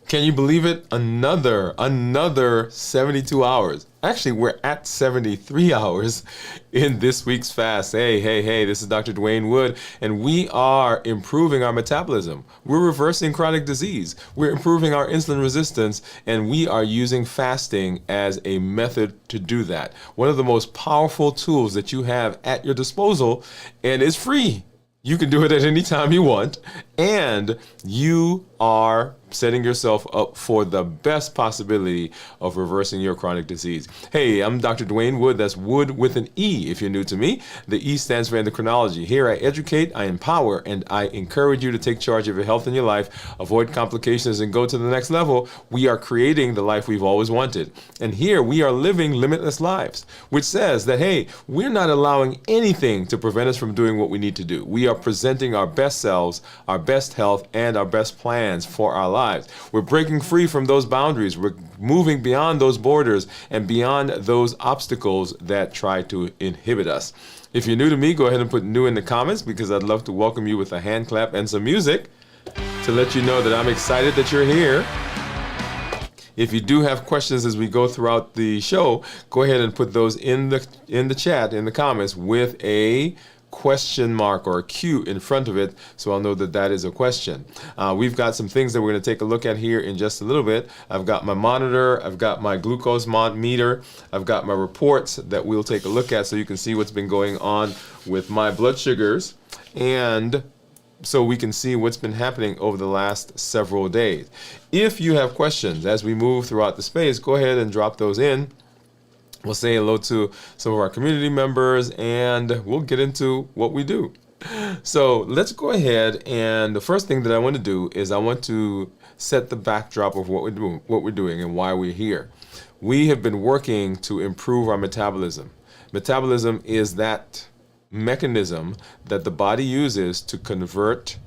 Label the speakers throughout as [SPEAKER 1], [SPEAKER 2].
[SPEAKER 1] Can you believe it? Another 72 hours. Actually, we're at 73 hours in this week's fast. Hey, this is Dr. Dwain Woode, and we are improving our metabolism. We're reversing chronic disease. We're improving our insulin resistance, and we are using fasting as a method to do that. One of the most powerful tools that you have at your disposal, and it's free. You can do it at any time you want, and you are setting yourself up for the best possibility of reversing your chronic disease. Hey, I'm Dr. Dwain Woode. That's Wood with an E if you're new to me. The E stands for endocrinology. Here I educate, I empower, and I encourage you to take charge of your health and your life, avoid complications, and go to the next level. We are creating the life we've always wanted. And here we are living limitless lives, which says that, hey, we're not allowing anything to prevent us from doing what we need to do. We are presenting our best selves, our best health, and our best plans for our lives. We're breaking free from those boundaries. We're moving beyond those borders and beyond those obstacles that try to inhibit us. If you're new to me, go ahead and put new in the comments, because I'd love to welcome you with a hand clap and some music to let you know that I'm excited that you're here. If you do have questions as we go throughout the show, go ahead and put those in the chat, in the comments, with a question mark or a Q in front of it, so I'll know that that is a question. We've got some things that we're going to take a look at here in just a little bit. I've got my monitor, I've got my glucose meter, I've got my reports that we'll take a look at so you can see what's been going on with my blood sugars, and so we can see what's been happening over the last several days. If you have questions as we move throughout the space, go ahead and drop those in. We'll say hello to some of our community members, and we'll get into what we do. So let's go ahead, and the first thing that I want to do is I want to set the backdrop of what we're doing and why we're here. We have been working to improve our metabolism. Metabolism is that mechanism that the body uses to convert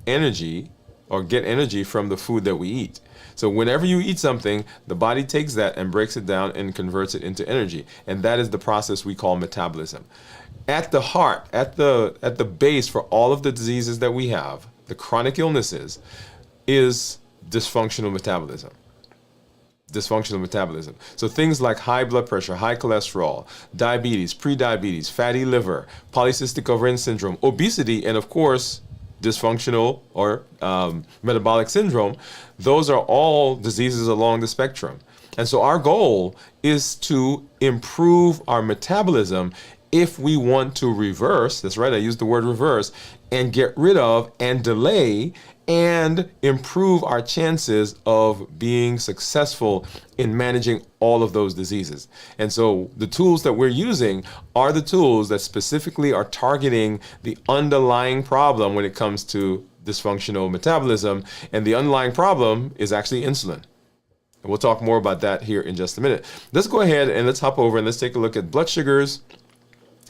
[SPEAKER 1] energy or get energy from the food that we eat. So whenever you eat something, the body takes that and breaks it down and converts it into energy. And that is the process we call metabolism. At the heart, at the base for all of the diseases that we have, the chronic illnesses, is dysfunctional metabolism. Dysfunctional metabolism. So things like high blood pressure, high cholesterol, diabetes, prediabetes, fatty liver, polycystic ovarian syndrome, obesity, and of course, dysfunctional or metabolic syndrome, those are all diseases along the spectrum. And so our goal is to improve our metabolism if we want to reverse, that's right, I used the word reverse, and get rid of and delay and improve our chances of being successful in managing all of those diseases. And so the tools that we're using are the tools that specifically are targeting the underlying problem when it comes to dysfunctional metabolism. And the underlying problem is actually insulin. And we'll talk more about that here in just a minute. Let's go ahead and let's hop over and let's take a look at blood sugars.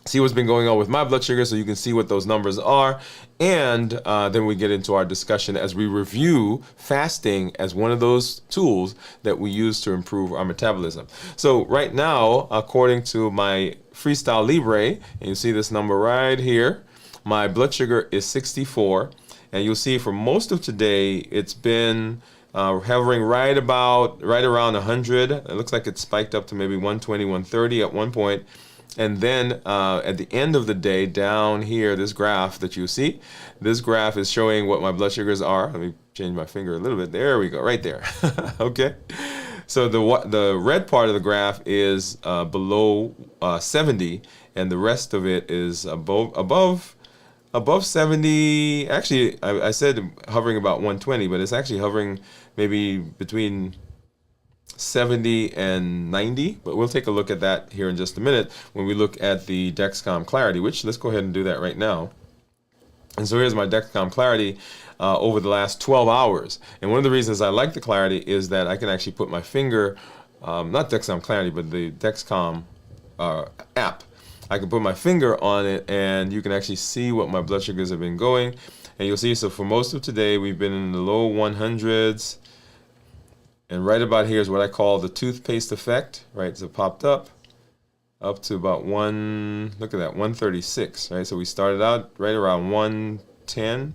[SPEAKER 1] See what's been going on with my blood sugar so you can see what those numbers are. And then we get into our discussion as we review fasting as one of those tools that we use to improve our metabolism. So right now, according to my Freestyle Libre, and you see this number right here, my blood sugar is 64. And you'll see for most of today, it's been hovering right around 100. It looks like it spiked up to maybe 120, 130 at one point. And then at the end of the day, down here, this graph that you see, this graph is showing what my blood sugars are. Let me change my finger a little bit. There we go, right there. Okay. So the red part of the graph is below 70, and the rest of it is above 70. Actually, I said hovering about 120, but it's actually hovering maybe between 70 and 90, but we'll take a look at that here in just a minute when we look at the Dexcom Clarity, which let's go ahead and do that right now. And so here's my Dexcom Clarity over the last 12 hours. And one of the reasons I like the Clarity is that I can actually put my finger, not Dexcom Clarity, but the Dexcom app. I can put my finger on it and you can actually see what my blood sugars have been going. And you'll see, so for most of today, we've been in the low 100s. And right about here is what I call the toothpaste effect, right? So it popped up to about look at that, 136, right? So we started out right around 110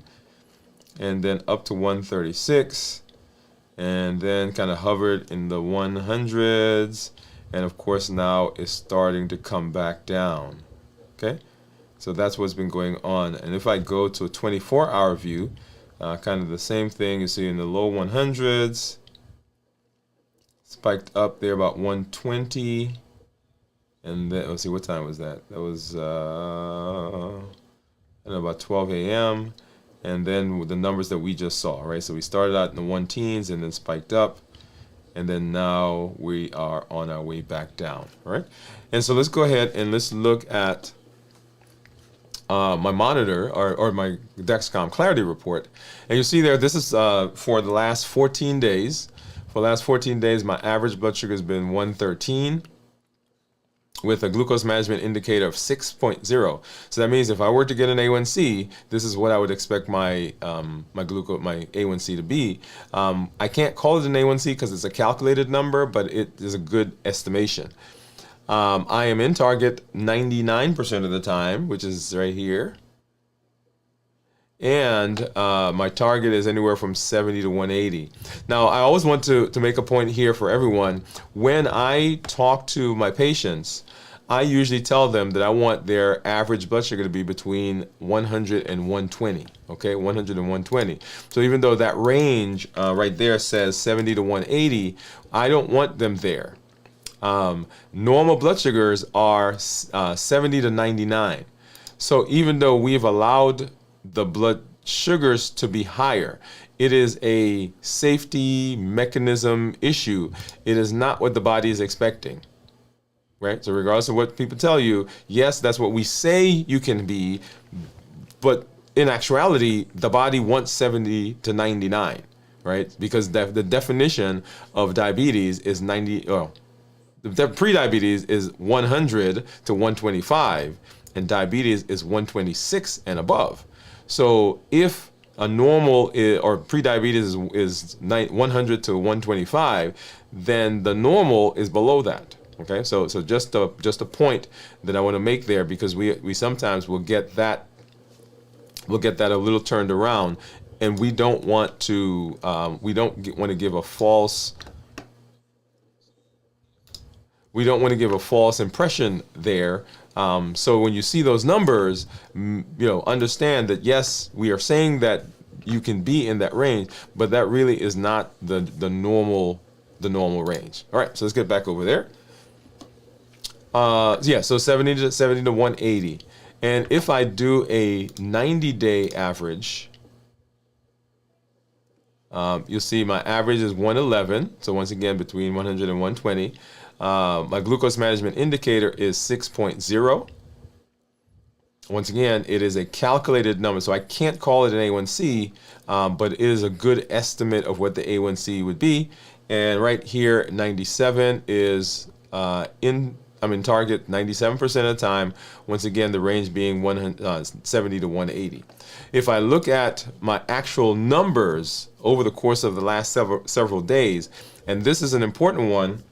[SPEAKER 1] and then up to 136. and then kind of hovered in the 100s, and of course now it's starting to come back down. Okay, so that's what's been going on. And if I go to a 24-hour view, kind of the same thing. You see in the low 100s, spiked up there about 120, and then let's see, what time was that? That was I don't know, about 12 a.m. And then with the numbers that we just saw, right? So we started out in the 1-teens and then spiked up, and then now we are on our way back down, right? And so let's go ahead and let's look at my monitor or my Dexcom Clarity report. And you see there, this is for the last 14 days. For the last 14 days, my average blood sugar has been 113 with a glucose management indicator of 6.0. So that means if I were to get an A1C, this is what I would expect my my A1C to be. I can't call it an A1C because it's a calculated number, but it is a good estimation. I am in target 99% of the time, which is right here. And my target is anywhere from 70 to 180. Now, I always want to make a point here for everyone. When I talk to my patients, I usually tell them that I want their average blood sugar to be between 100 and 120, okay, 100 and 120. So even though that range right there says 70 to 180, I don't want them there. Normal blood sugars are 70 to 99. So even though we've allowed the blood sugars to be higher, it is a safety mechanism issue. It is not what the body is expecting, right? So regardless of what people tell you, yes, that's what we say you can be, but in actuality, the body wants 70 to 99, right? Because the definition of diabetes is 90, the pre-diabetes is 100 to 125, and diabetes is 126 and above. So if a normal or pre-diabetes is 100 to 125, then the normal is below that. Okay, so just a point that I want to make there, because we sometimes will get that a little turned around, and we don't want to give a false. We don't want to give a false impression there. So when you see those numbers, understand that yes, we are saying that you can be in that range, but that really is not the normal range. All right, so let's get back over there. So 70 to 180, and if I do a 90-day average, you'll see my average is 111. So once again, between 100 and 120. My glucose management indicator is 6.0. Once again, it is a calculated number, so I can't call it an A1C, but it is a good estimate of what the A1C would be. And right here, 97 is I'm in target 97% of the time. Once again, the range being 70 to 180. If I look at my actual numbers over the course of the last several days, and this is an important one,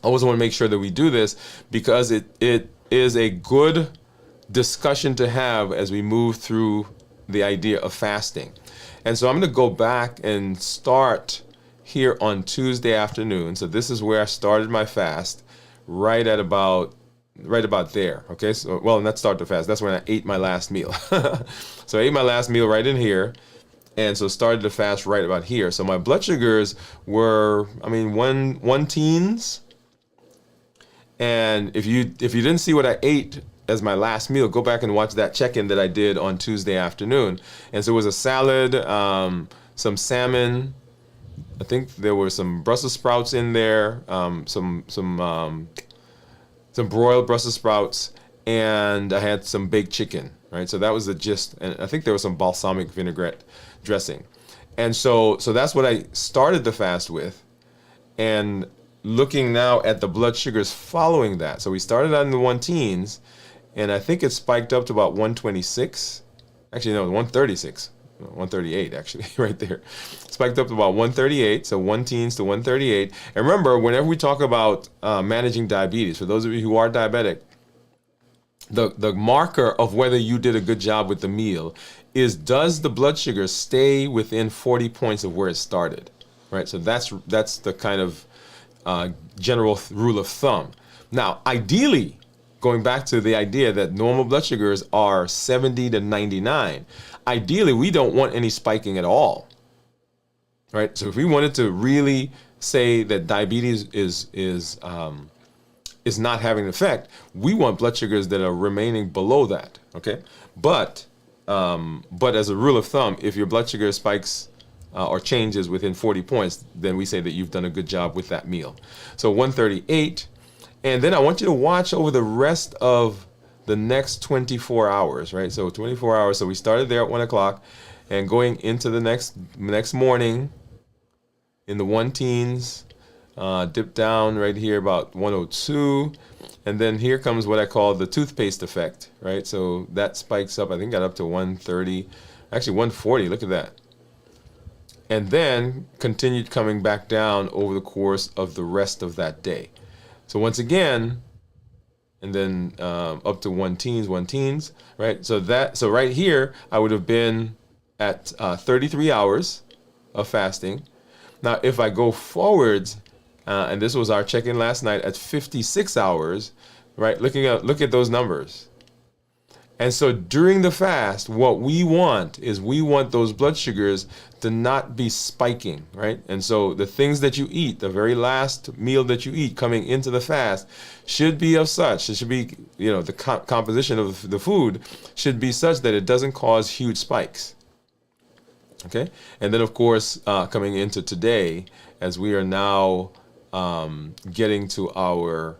[SPEAKER 1] I always want to make sure that we do this, because it is a good discussion to have as we move through the idea of fasting. And so I'm going to go back and start here on Tuesday afternoon. So this is where I started my fast, right about there. Okay, so not start the fast. That's when I ate my last meal. So I ate my last meal right in here, and so started the fast right about here. So my blood sugars were, one teens. And if you didn't see what I ate as my last meal, go back and watch that check-in that I did on Tuesday afternoon. And so it was a salad, some salmon. I think there were some Brussels sprouts in there, some broiled Brussels sprouts, and I had some baked chicken. Right, so that was the gist. And I think there was some balsamic vinaigrette dressing. And so that's what I started the fast with. And looking now at the blood sugars following that. So we started out in the 1-teens, and I think it spiked up to about 126. Actually, no, 136. 138, actually, right there. Spiked up to about 138, so 1-teens to 138. And remember, whenever we talk about managing diabetes, for those of you who are diabetic, the marker of whether you did a good job with the meal is, does the blood sugar stay within 40 points of where it started? right? So that's the kind of general rule of thumb. Now, ideally, going back to the idea that normal blood sugars are 70 to 99, ideally we don't want any spiking at all, right? So if we wanted to really say that diabetes is not having an effect, we want blood sugars that are remaining below that, okay? But as a rule of thumb, if your blood sugar spikes or changes within 40 points, then we say that you've done a good job with that meal. So 138, and then I want you to watch over the rest of the next 24 hours, right? So 24 hours, so we started there at 1 o'clock, and going into the next morning in the 1 teens, dip down right here about 102, and then here comes what I call the toothpaste effect, right? So that spikes up, I think got up to 130, actually 140, look at that. And then continued coming back down over the course of the rest of that day. So once again, and then up to 1 teens, right? So right here, I would have been at 33 hours of fasting. Now, if I go forwards, and this was our check-in last night at 56 hours, right? Look at those numbers. And so during the fast, what we want is those blood sugars to not be spiking, right? And so the things that you eat, the very last meal that you eat coming into the fast should be of such, it should be, the composition of the food should be such that it doesn't cause huge spikes. Okay? And then of course, coming into today, as we are now getting to our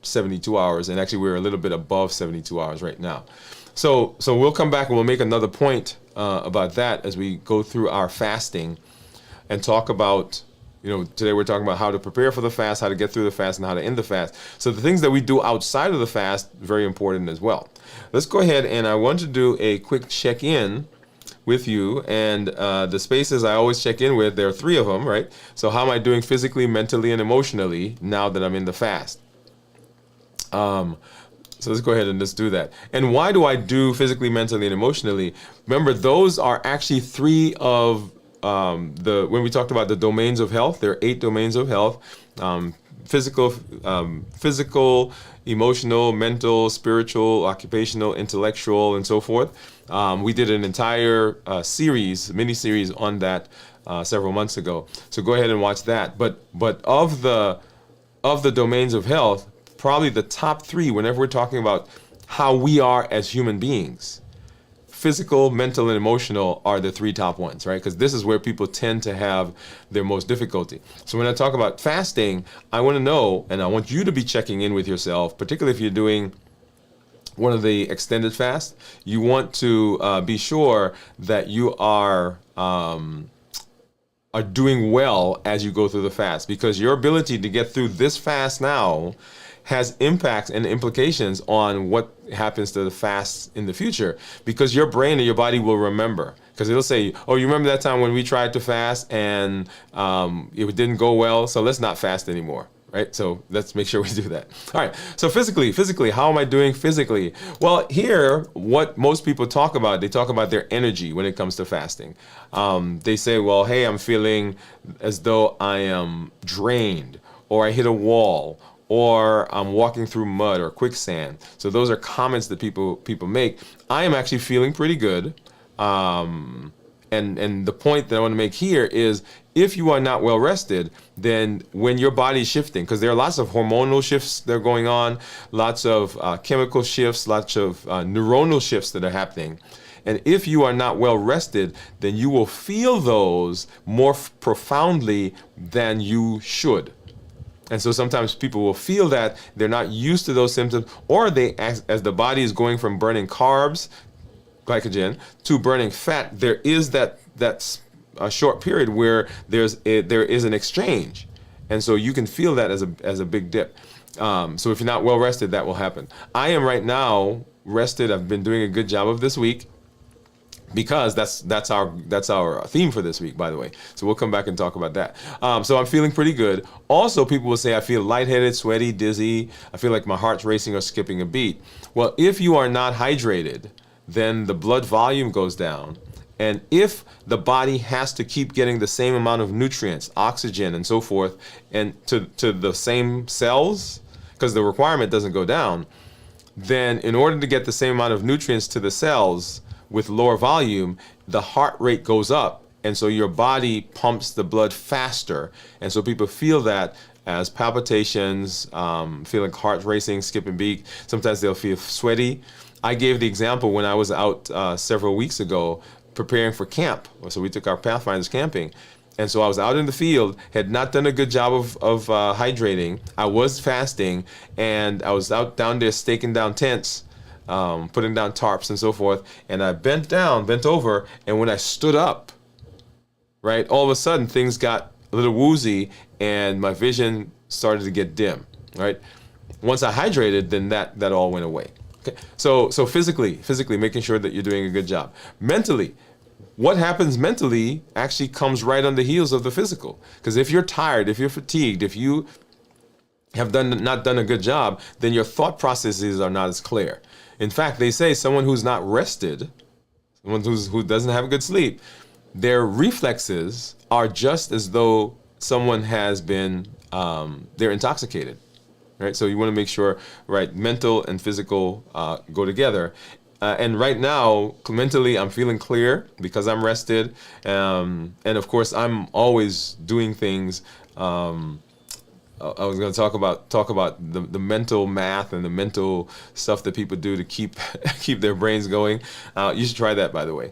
[SPEAKER 1] 72 hours, and actually we're a little bit above 72 hours right now. So we'll come back and we'll make another point about that as we go through our fasting and talk about, today we're talking about how to prepare for the fast, how to get through the fast, and how to end the fast. So the things that we do outside of the fast, very important as well. Let's go ahead, and I want to do a quick check-in with you, and the spaces I always check in with, there are 3 of them, right? So how am I doing physically, mentally, and emotionally now that I'm in the fast? So let's go ahead and just do that. And why do I do physically, mentally, and emotionally? Remember, those are actually 3 of when we talked about the domains of health, there are 8 domains of health. Physical, emotional, mental, spiritual, occupational, intellectual, and so forth. We did an entire mini-series on that several months ago. So go ahead and watch that. But of the domains of health, probably the top 3, whenever we're talking about how we are as human beings, physical, mental, and emotional are the 3 top ones, right? Because this is where people tend to have their most difficulty. So when I talk about fasting, I want to know, and I want you to be checking in with yourself, particularly if you're doing one of the extended fasts, you want to be sure that you are doing well as you go through the fast, because your ability to get through this fast now has impacts and implications on what happens to the fast in the future, because your brain and your body will remember, because it'll say, oh, you remember that time when we tried to fast and it didn't go well, so let's not fast anymore, right? So let's make sure we do that. All right, so physically, how am I doing physically? Well, here, what most people talk about, they talk about their energy when it comes to fasting. They say, well, hey, I'm feeling as though I am drained, or I hit a wall, or I'm walking through mud or quicksand. So those are comments that people make. I am actually feeling pretty good. And the point that I want to make here is, if you are not well rested, then when your body's shifting, because there are lots of hormonal shifts that are going on, lots of chemical shifts, lots of neuronal shifts that are happening. And if you are not well rested, then you will feel those more profoundly than you should. And so sometimes people will feel that they're not used to those symptoms, or they, as the body is going from burning carbs, glycogen, to burning fat, there is that short period where there is an exchange. And so you can feel that as a big dip. So if you're not well rested, that will happen. I am right now rested. I've been doing a good job of this week, because that's our theme for this week, by the way. So we'll come back and talk about that. So I'm feeling pretty good. Also, people will say I feel lightheaded, sweaty, dizzy. I feel like my heart's racing or skipping a beat. Well, if you are not hydrated, then the blood volume goes down, And if the body has to keep getting the same amount of nutrients, oxygen and so forth, and to the same cells, because the requirement doesn't go down, then in order to get the same amount of nutrients to the cells with lower volume, the heart rate goes up. And so your body pumps the blood faster. And so people feel that as palpitations, feeling heart racing, skip and beat. Sometimes they'll feel sweaty. I gave the example when I was out several weeks ago preparing for camp. So we took our Pathfinders camping. And so I was out in the field, had not done a good job of hydrating. I was fasting, and I was out down there staking down tents, putting down tarps and so forth. And I bent over, and when I stood up, right, all of a sudden things got a little woozy, and my vision started to get dim, right? Once I hydrated, then that all went away. Okay, so physically, making sure that you're doing a good job. Mentally, what happens mentally actually comes right on the heels of the physical. Because if you're tired, if you're fatigued, if you have not done a good job, then your thought processes are not as clear. In fact, they say someone who's not rested, someone who doesn't have a good sleep, their reflexes are just as though someone has been, they're intoxicated, right? So you want to make sure, right, mental and physical go together. And right now, mentally, I'm feeling clear because I'm rested. And of course, I'm always doing things. I was going to talk about the mental math and the mental stuff that people do to keep their brains going. You should try that, by the way.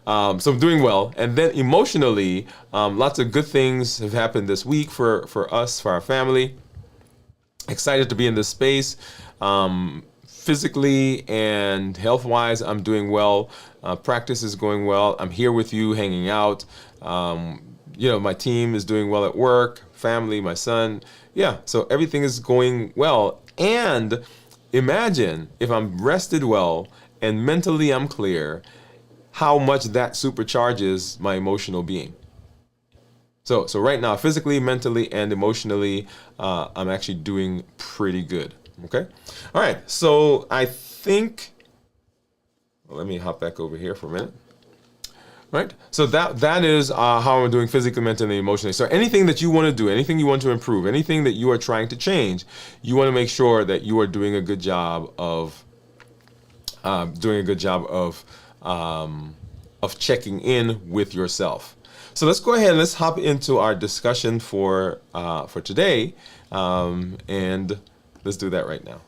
[SPEAKER 1] So I'm doing well. And then emotionally, lots of good things have happened this week for us, for our family. Excited to be in this space. Physically and health-wise, I'm doing well. Practice is going well. I'm here with you, hanging out. My team is doing well at work, family, my son. Yeah, so everything is going well. And imagine if I'm rested well and mentally I'm clear, how much that supercharges my emotional being. So right now, physically, mentally, and emotionally, I'm actually doing pretty good. Okay. All right. So I think, let me hop back over here for a minute. Right. So that is how I'm doing physically, mentally, and emotionally. So anything that you want to do, anything you want to improve, anything that you are trying to change, you want to make sure that you are doing a good job of checking in with yourself. So let's go ahead and let's hop into our discussion for today, and let's do that right now.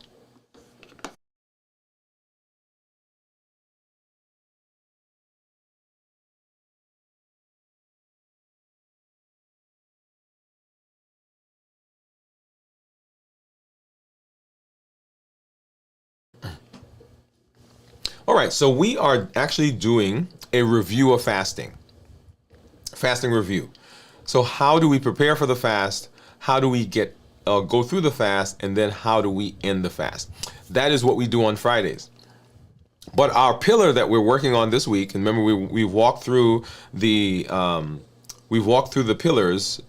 [SPEAKER 1] All right, so we are actually doing a review of fasting review. So how do we prepare for the fast? How do we go through the fast, and then how do we end the fast? That is what we do on Fridays. But our pillar that we're working on this week, and remember we've walked through the pillars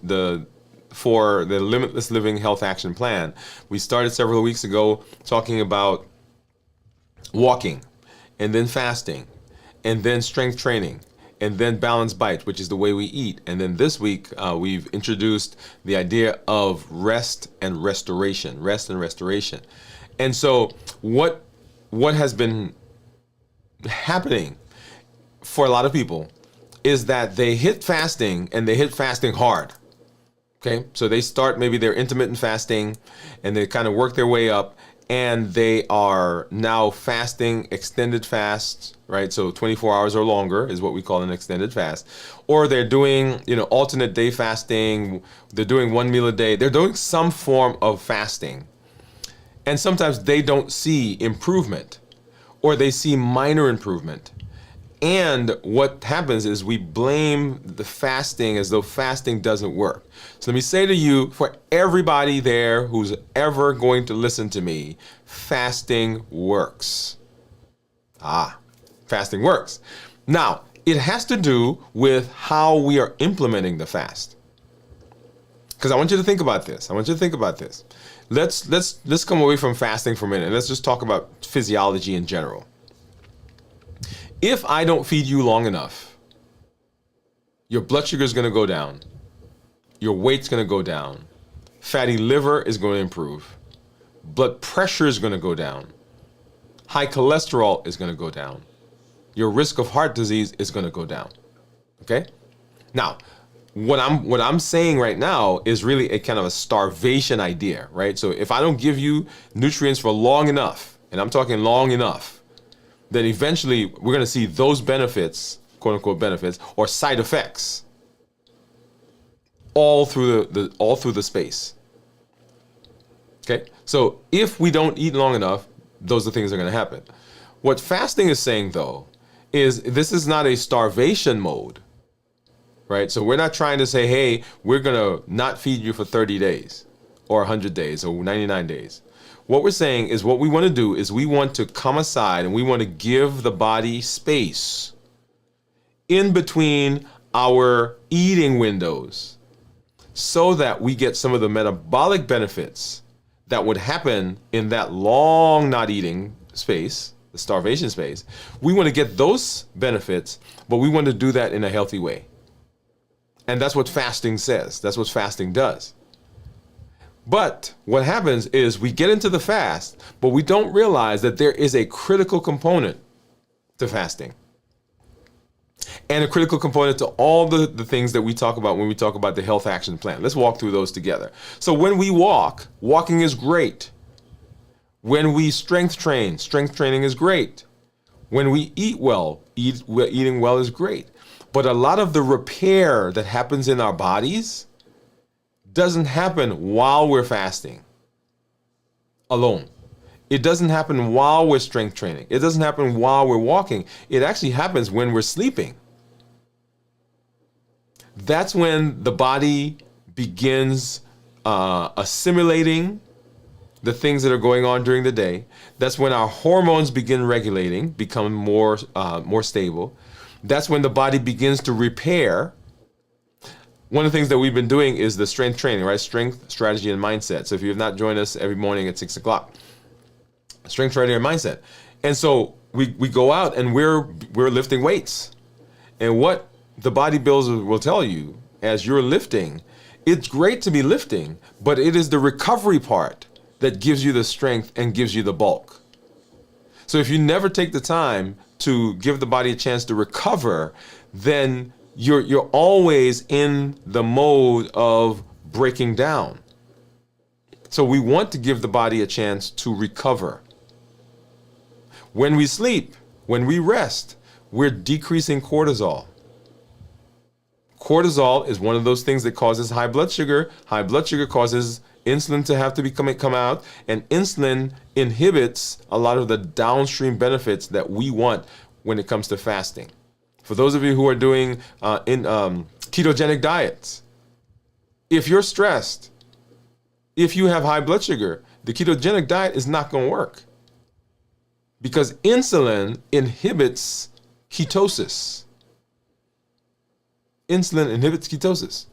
[SPEAKER 1] for the Limitless Living Health Action Plan. We started several weeks ago talking about walking, and then fasting, and then strength training, and then balanced bite, which is the way we eat. And then this week, we've introduced the idea of rest and restoration. And so what has been happening for a lot of people is that they hit fasting, and they hit fasting hard. Okay, so they start maybe their intermittent fasting, and they kind of work their way up, and they are now fasting extended fasts, right? So 24 hours or longer is what we call an extended fast. Or they're doing, alternate day fasting. They're doing one meal a day. They're doing some form of fasting. And sometimes they don't see improvement, or they see minor improvement. And what happens is we blame the fasting as though fasting doesn't work. So let me say to you, for everybody there who's ever going to listen to me, fasting works. Fasting works. Now, it has to do with how we are implementing the fast. Because I want you to think about this. Let's come away from fasting for a minute. Let's just talk about physiology in general. If I don't feed you long enough, your blood sugar is going to go down. Your weight's going to go down. Fatty liver is going to improve. Blood pressure is going to go down. High cholesterol is going to go down. Your risk of heart disease is going to go down. Okay? Now, what I'm saying right now is really a kind of a starvation idea, right? So if I don't give you nutrients for long enough, and I'm talking long enough, then eventually we're going to see those benefits, quote unquote benefits, or side effects all through the space. Okay? So if we don't eat long enough, those are things that are going to happen. What fasting is saying, though, is this is not a starvation mode, right? So we're not trying to say, hey, we're going to not feed you for 30 days or 100 days or 99 days. What we're saying is what we want to do is we want to come aside and we want to give the body space in between our eating windows so that we get some of the metabolic benefits that would happen in that long not eating space, the starvation space. We want to get those benefits, but we want to do that in a healthy way. And that's what fasting says. That's what fasting does. But what happens is we get into the fast, but we don't realize that there is a critical component to fasting. And a critical component to all the things that we talk about when we talk about the health action plan. Let's walk through those together. So when we walking is great. When we strength training is great. When we eat well, eating well is great. But a lot of the repair that happens in our bodies doesn't happen while we're fasting alone. It doesn't happen while we're strength training. It doesn't happen while we're walking. It actually happens when we're sleeping. That's when the body begins assimilating the things that are going on during the day. That's when our hormones begin regulating, become more stable. That's when the body begins to repair. One of the things that we've been doing is the strength training, right? Strength, strategy, and mindset. So if you have not joined us every morning at 6 o'clock, strength training and mindset. And so we go out and we're lifting weights. And what the bodybuilders will tell you as you're lifting, it's great to be lifting, but it is the recovery part that gives you the strength and gives you the bulk. So if you never take the time to give the body a chance to recover, then you're always in the mode of breaking down. So we want to give the body a chance to recover. When we sleep, when we rest, we're decreasing cortisol. Cortisol is one of those things that causes high blood sugar. High blood sugar causes insulin to have to come out, and insulin inhibits a lot of the downstream benefits that we want when it comes to fasting. For those of you who are doing ketogenic diets, if you're stressed, if you have high blood sugar, the ketogenic diet is not going to work because insulin inhibits ketosis. Insulin inhibits ketosis.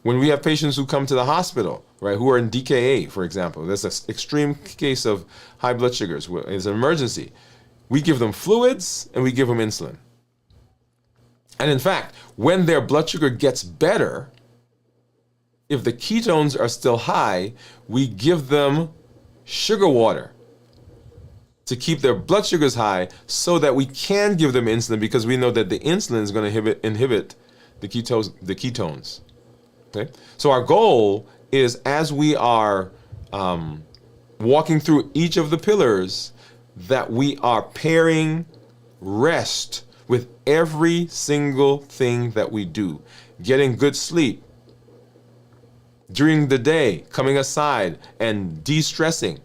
[SPEAKER 1] When we have patients who come to the hospital, right, who are in DKA, for example, that's an extreme case of high blood sugars, it's an emergency. We give them fluids and we give them insulin. And in fact, when their blood sugar gets better, if the ketones are still high, we give them sugar water to keep their blood sugars high so that we can give them insulin because we know that the insulin is going to inhibit the ketones. Okay? So our goal is as we are walking through each of the pillars that we are pairing rest with every single thing that we do. Getting good sleep during the day, coming aside and de-stressing.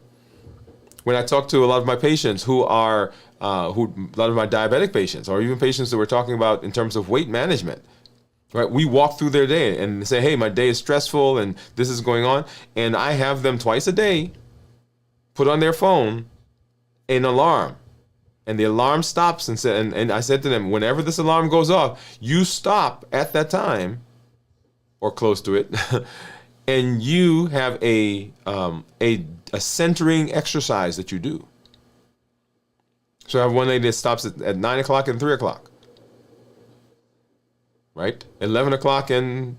[SPEAKER 1] When I talk to a lot of my patients a lot of my diabetic patients, or even patients that we're talking about in terms of weight management, right? We walk through their day and say, hey, my day is stressful and this is going on. And I have them twice a day put on their phone an alarm. And the alarm stops and I said to them, whenever this alarm goes off, you stop at that time or close to it, and you have a centering exercise that you do. So I have one lady that stops at 9 o'clock and 3 o'clock. right? 11 o'clock and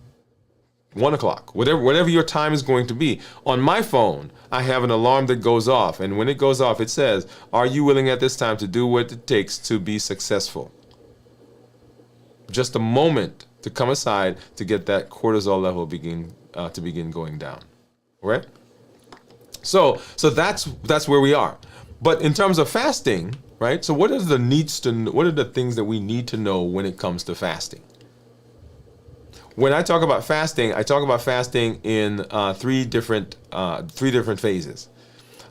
[SPEAKER 1] 1 o'clock, whatever your time is going to be. On my phone, I have an alarm that goes off. And when it goes off, it says, are you willing at this time to do what it takes to be successful? Just a moment to come aside to get that cortisol level begin going down. All right? So that's where we are. But in terms of fasting, right? So what are the things that we need to know when it comes to fasting? When I talk about fasting, I talk about fasting in three different phases.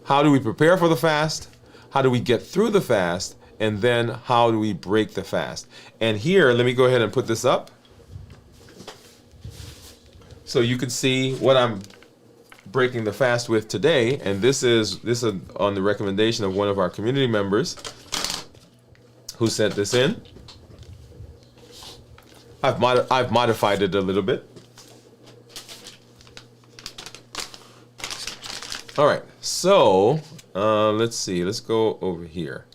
[SPEAKER 1] How do we prepare for the fast? How do we get through the fast? And then how do we break the fast? And here, let me go ahead and put this up so you can see what I'm breaking the fast with today. And this is on the recommendation of one of our community members who sent this in. I've modified it a little bit. All right, so let's see. Let's go over here.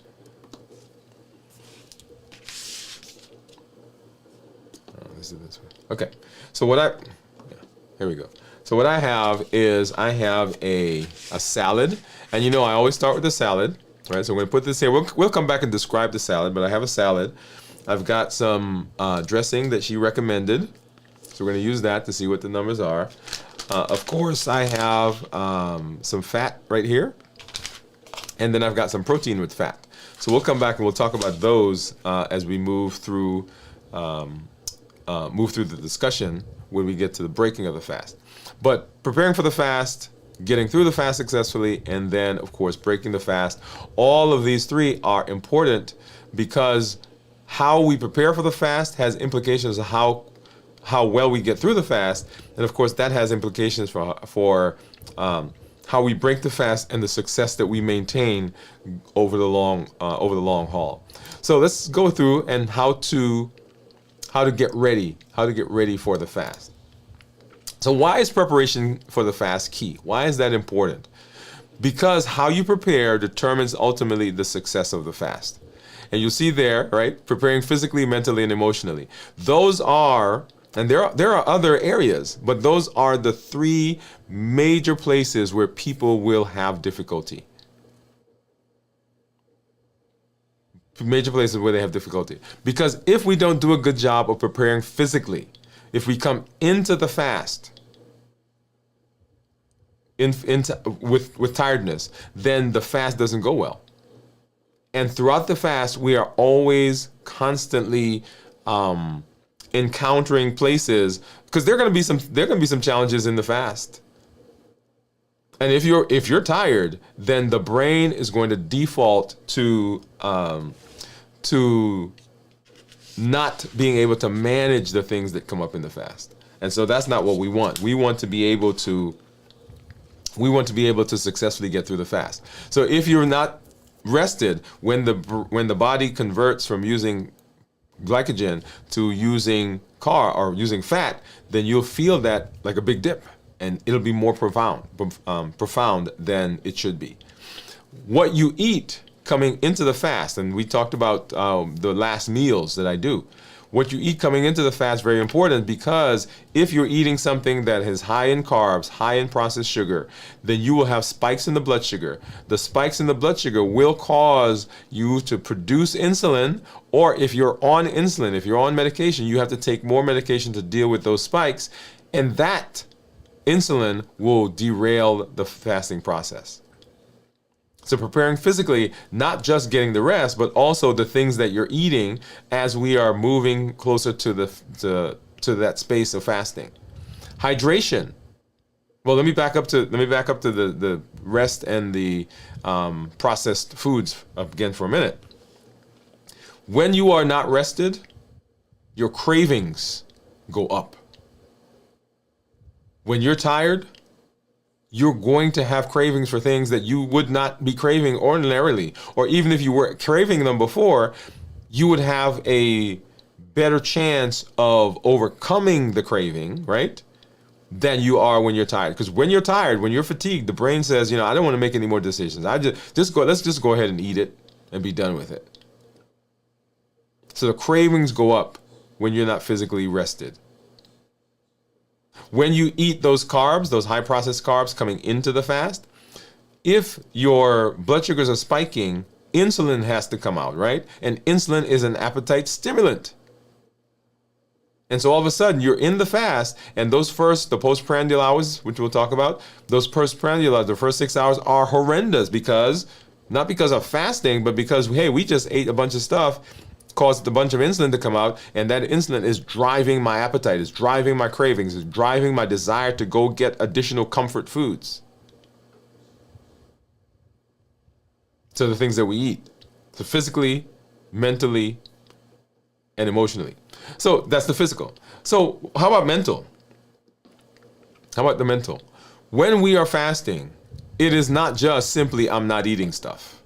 [SPEAKER 1] Let's do this way. Okay, so here we go. So what I have is a salad, and you know I always start with the salad, right? So we're gonna put this here. We'll come back and describe the salad, but I have a salad. I've got some dressing that she recommended, so we're going to use that to see what the numbers are. Of course, I have some fat right here, and then I've got some protein with fat. So we'll come back and we'll talk about those as we move through the discussion when we get to the breaking of the fast. But preparing for the fast, getting through the fast successfully, and then, of course, breaking the fast. All of these three are important because how we prepare for the fast has implications of how well we get through the fast, and of course that has implications for how we break the fast and the success that we maintain over the long haul. So let's go through and how to get ready for the fast. So why is preparation for the fast key? Why is that important? Because how you prepare determines ultimately the success of the fast. And you'll see there, right, preparing physically, mentally, and emotionally. Those are, and there are other areas, but those are the three major places where people will have difficulty. Major places where they have difficulty. Because if we don't do a good job of preparing physically, if we come into the fast with tiredness, then the fast doesn't go well. And throughout the fast, we are always constantly encountering places, because there are going to be some challenges in the fast. And if you're tired, then the brain is going to default to not being able to manage the things that come up in the fast. And so that's not what we want. We want to be able to successfully get through the fast. So if you're not rested, when the body converts from using glycogen to using fat, then you'll feel that like a big dip, and it'll be more profound than it should be. What you eat coming into the fast, and we talked about the last meals that I do. What you eat coming into the fast is very important, because if you're eating something that is high in carbs, high in processed sugar, then you will have spikes in the blood sugar. The spikes in the blood sugar will cause you to produce insulin, or if you're on insulin, if you're on medication, you have to take more medication to deal with those spikes, and that insulin will derail the fasting process. So preparing physically, not just getting the rest, but also the things that you're eating as we are moving closer to that space of fasting. Hydration. Well, let me back up to the rest and the processed foods again for a minute. When you are not rested, your cravings go up. When you're tired, you're going to have cravings for things that you would not be craving ordinarily. Or even if you were craving them before, you would have a better chance of overcoming the craving, right, than you are when you're tired. Because when you're tired, when you're fatigued, the brain says, I don't want to make any more decisions. Let's just go ahead and eat it and be done with it. So the cravings go up when you're not physically rested. When you eat those carbs, those high processed carbs coming into the fast, if your blood sugars are spiking, insulin has to come out, right? And insulin is an appetite stimulant. And so all of a sudden you're in the fast, and the postprandial hours, which we'll talk about, those postprandial hours, the first 6 hours are horrendous not because of fasting, but because, hey, we just ate a bunch of stuff, caused a bunch of insulin to come out, and that insulin is driving my appetite, is driving my cravings, is driving my desire to go get additional comfort foods. So the things that we eat. So physically, mentally, and emotionally. So that's the physical. So how about mental? How about the mental? When we are fasting, it is not just simply I'm not eating stuff.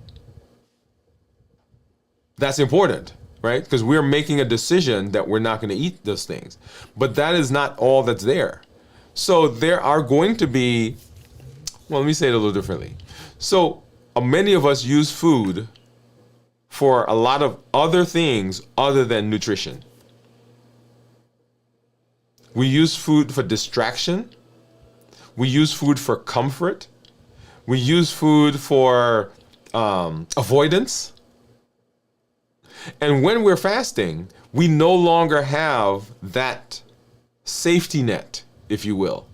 [SPEAKER 1] That's important, right? Because we're making a decision that we're not going to eat those things. But that is not all that's there. So there are going to be, well, let me say it a little differently. So many of us use food for a lot of other things other than nutrition. We use food for distraction. We use food for comfort. We use food for avoidance. And when we're fasting, we no longer have that safety net, if you will.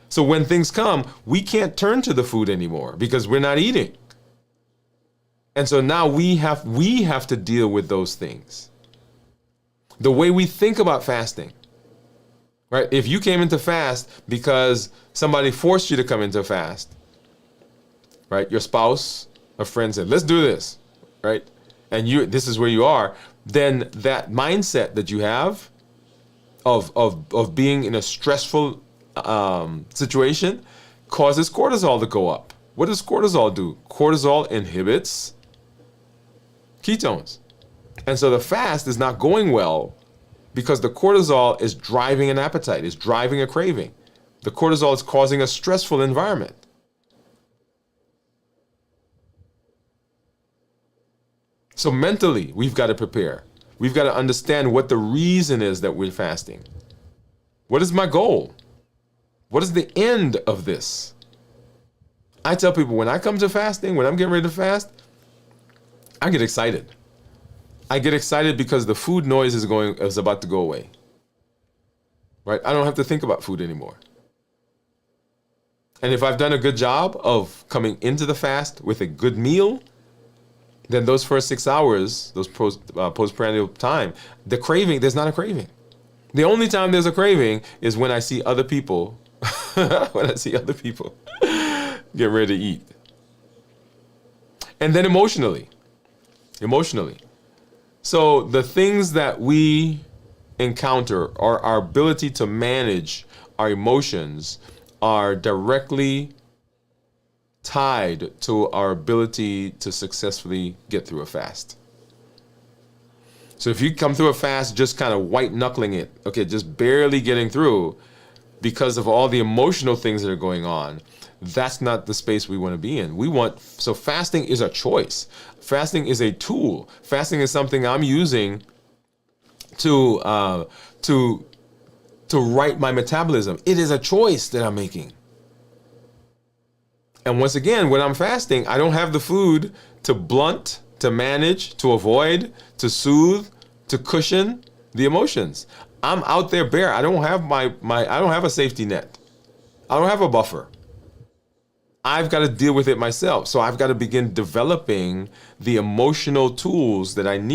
[SPEAKER 1] So when things come, we can't turn to the food anymore because we're not eating. And so now we have to deal with those things. The way we think about fasting, right? If you came into fast because somebody forced you to come into fast, right? Your spouse, a friend said, let's do this, right? And this is where you are, then that mindset that you have of being in a stressful situation causes cortisol to go up. What does cortisol do? Cortisol inhibits ketones. And so the fast is not going well because the cortisol is driving an appetite, is driving a craving. The cortisol is causing a stressful environment. So mentally, we've got to prepare. We've got to understand what the reason is that we're fasting. What is my goal? What is the end of this? I tell people when I come to fasting, when I'm getting ready to fast, I get excited. I get excited because the food noise is about to go away. Right? I don't have to think about food anymore. And if I've done a good job of coming into the fast with a good meal, then those first 6 hours, those postprandial time, there's not a craving. The only time there's a craving is when I see other people, get ready to eat. And then emotionally. So the things that we encounter or our ability to manage our emotions are directly tied to our ability to successfully get through a fast. So if you come through a fast just kind of white knuckling it, okay, just barely getting through because of all the emotional things that are going on, that's not the space we want to be in. So fasting is a choice. Fasting is a tool. Fasting is something I'm using to right my metabolism. It is a choice that I'm making. And once again, when I'm fasting, I don't have the food to blunt, to manage, to avoid, to soothe, to cushion the emotions. I'm out there bare. I don't have I don't have a safety net. I don't have a buffer. I've got to deal with it myself. So I've got to begin developing the emotional tools that I'm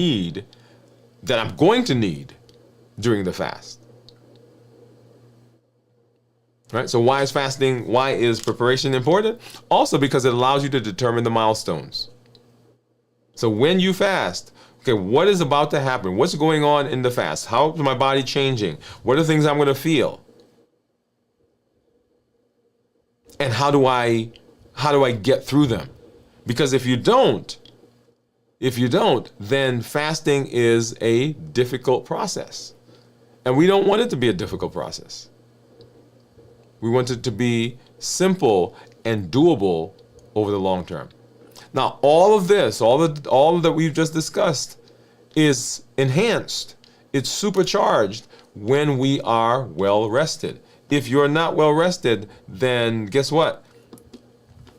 [SPEAKER 1] going to need during the fast. Right? So why is preparation important? Also because it allows you to determine the milestones. So when you fast, okay, what is about to happen? What's going on in the fast? How is my body changing? What are the things I'm going to feel? And how do I get through them? Because if you don't, then fasting is a difficult process. And we don't want it to be a difficult process. We want it to be simple and doable over the long term. Now, all of this, all that we've just discussed is enhanced it's supercharged when we are well rested. If you're not well rested, then guess what?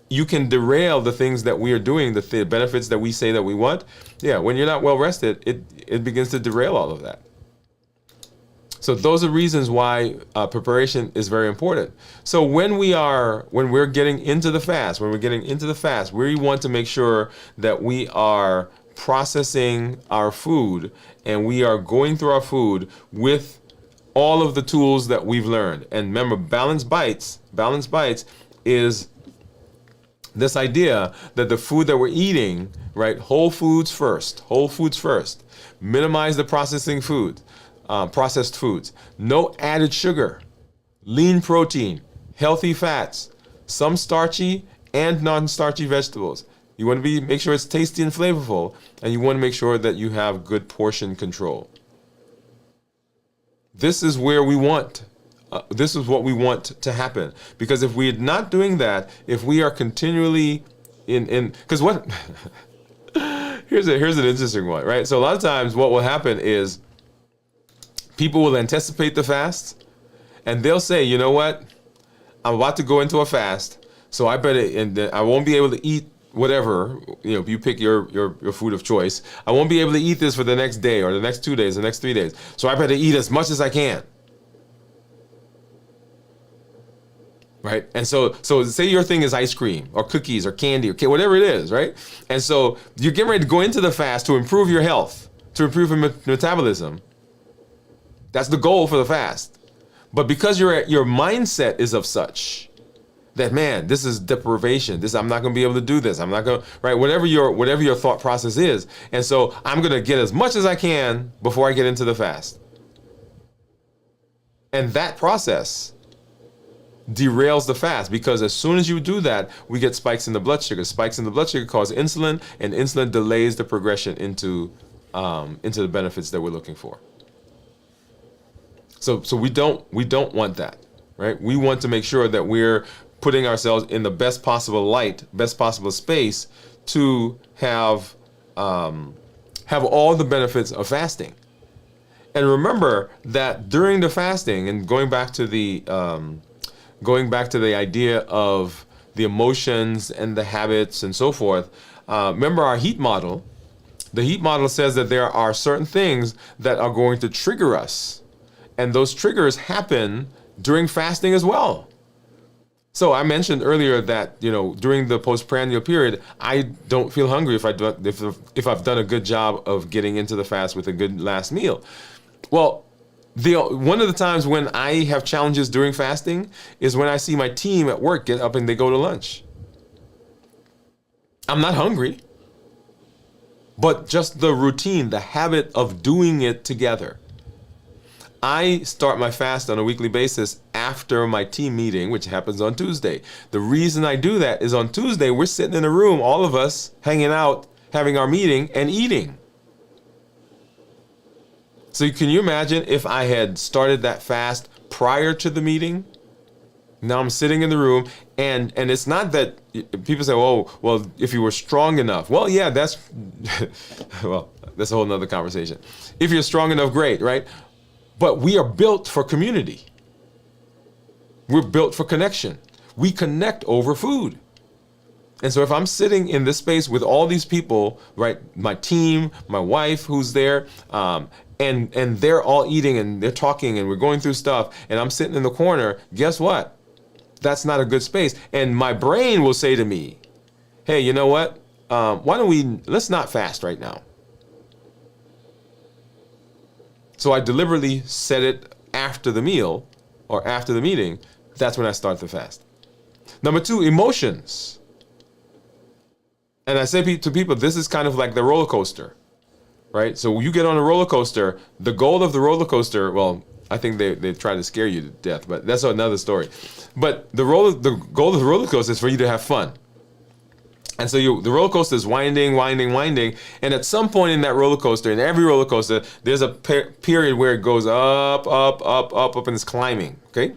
[SPEAKER 1] You can derail the things that we are doing, the benefits that we say that we want. Yeah, when you're not well rested, it begins to derail all of that. So those are reasons why preparation is very important. So when we're getting into the fast, we want to make sure that we are processing our food and we are going through our food with all of the tools that we've learned. And remember, balanced bites is this idea that the food that we're eating, right, whole foods first, minimize the processed foods, no added sugar, lean protein, healthy fats, some starchy and non-starchy vegetables. You want to make sure it's tasty and flavorful, and you want to make sure that you have good portion control. This is where we want. This is what we want to happen. Because if we're not doing that, if we are continually because what? here's an interesting one, right? So a lot of times, what will happen is people will anticipate the fast, and they'll say, you know what? I'm about to go into a fast, so I better, and I won't be able to eat whatever, you pick your food of choice. I won't be able to eat this for the next day or the next 2 days, the next 3 days. So I better eat as much as I can. Right? And so say your thing is ice cream or cookies or candy or whatever it is, right? And so you're getting ready to go into the fast to improve your health, to improve your metabolism. That's the goal for the fast. But because your mindset is of such that, man, this is deprivation. I'm not going to be able to do this. I'm not going to, right? Whatever your thought process is. And so I'm going to get as much as I can before I get into the fast. And that process derails the fast, because as soon as you do that, we get spikes in the blood sugar. Spikes in the blood sugar cause insulin, and insulin delays the progression into the benefits that we're looking for. So we don't want that, right? We want to make sure that we're putting ourselves in the best possible light, best possible space to have all the benefits of fasting. And remember that during the fasting, and going back to the idea of the emotions and the habits and so forth, remember our heat model. The heat model says that there are certain things that are going to trigger us, and those triggers happen during fasting as well. So I mentioned earlier that, during the postprandial period, I don't feel hungry if I've done a good job of getting into the fast with a good last meal. Well, one of the times when I have challenges during fasting is when I see my team at work get up and they go to lunch. I'm not hungry, but just the routine, the habit of doing it together. I start my fast on a weekly basis after my team meeting, which happens on Tuesday. The reason I do that is on Tuesday, we're sitting in a room, all of us hanging out, having our meeting and eating. So can you imagine if I had started that fast prior to the meeting? Now I'm sitting in the room, and it's not that people say, oh, well, if you were strong enough. Well, yeah, that's a whole nother conversation. If you're strong enough, great, right? But we are built for community. We're built for connection. We connect over food. And so if I'm sitting in this space with all these people, right, my team, my wife who's there, and they're all eating and they're talking and we're going through stuff, and I'm sitting in the corner, guess what? That's not a good space. And my brain will say to me, hey, you know what? Let's not fast right now. So I deliberately set it after the meal or after the meeting. That's when I start the fast. Number 2, emotions. And I say to people, this is kind of like the roller coaster, right? So you get on a roller coaster, the goal of the roller coaster, well, I think they try to scare you to death, but that's another story. But the goal of the roller coaster is for you to have fun. And so the roller coaster is winding, and at some point in that roller coaster, in every roller coaster, there's a period where it goes up, and it's climbing, okay?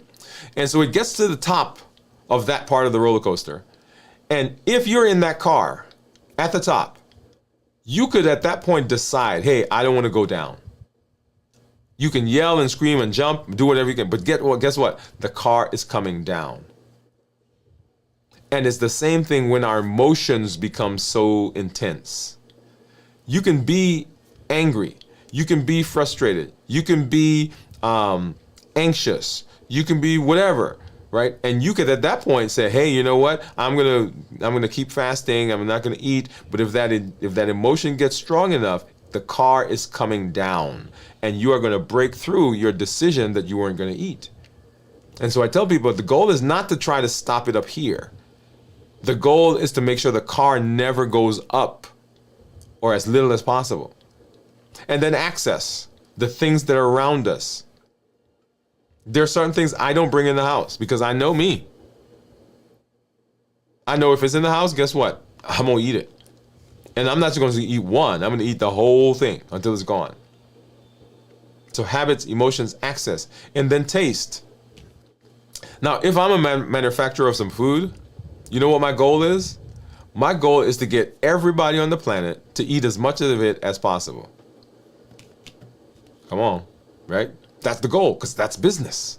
[SPEAKER 1] And so it gets to the top of that part of the roller coaster. And if you're in that car at the top, you could at that point decide, hey, I don't want to go down. You can yell and scream and jump, do whatever you can, but guess what? The car is coming down. And it's the same thing when our emotions become so intense. You can be angry. You can be frustrated. You can be anxious. You can be whatever, right? And you could at that point say, "Hey, you know what? I'm gonna keep fasting. I'm not gonna eat." But if that emotion gets strong enough, the car is coming down, and you are gonna break through your decision that you weren't gonna eat. And so I tell people the goal is not to try to stop it up here. The goal is to make sure the car never goes up, or as little as possible. And then access the things that are around us. There are certain things I don't bring in the house because I know me. I know if it's in the house, guess what? I'm going to eat it. And I'm not just going to eat one. I'm going to eat the whole thing until it's gone. So habits, emotions, access, and then taste. Now, if I'm a manufacturer of some food, you know what my goal is? My goal is to get everybody on the planet to eat as much of it as possible. Come on, right? That's the goal, because that's business.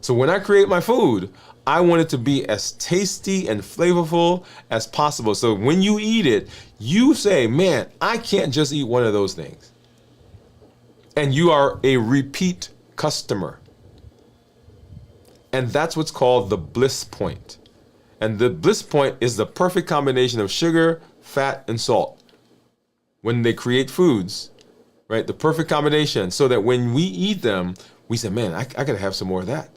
[SPEAKER 1] So when I create my food, I want it to be as tasty and flavorful as possible. So when you eat it, you say, man, I can't just eat one of those things. And you are a repeat customer. And that's what's called the bliss point. And the bliss point is the perfect combination of sugar, fat, and salt. When they create foods, right? The perfect combination so that when we eat them, we say, man, I gotta have some more of that.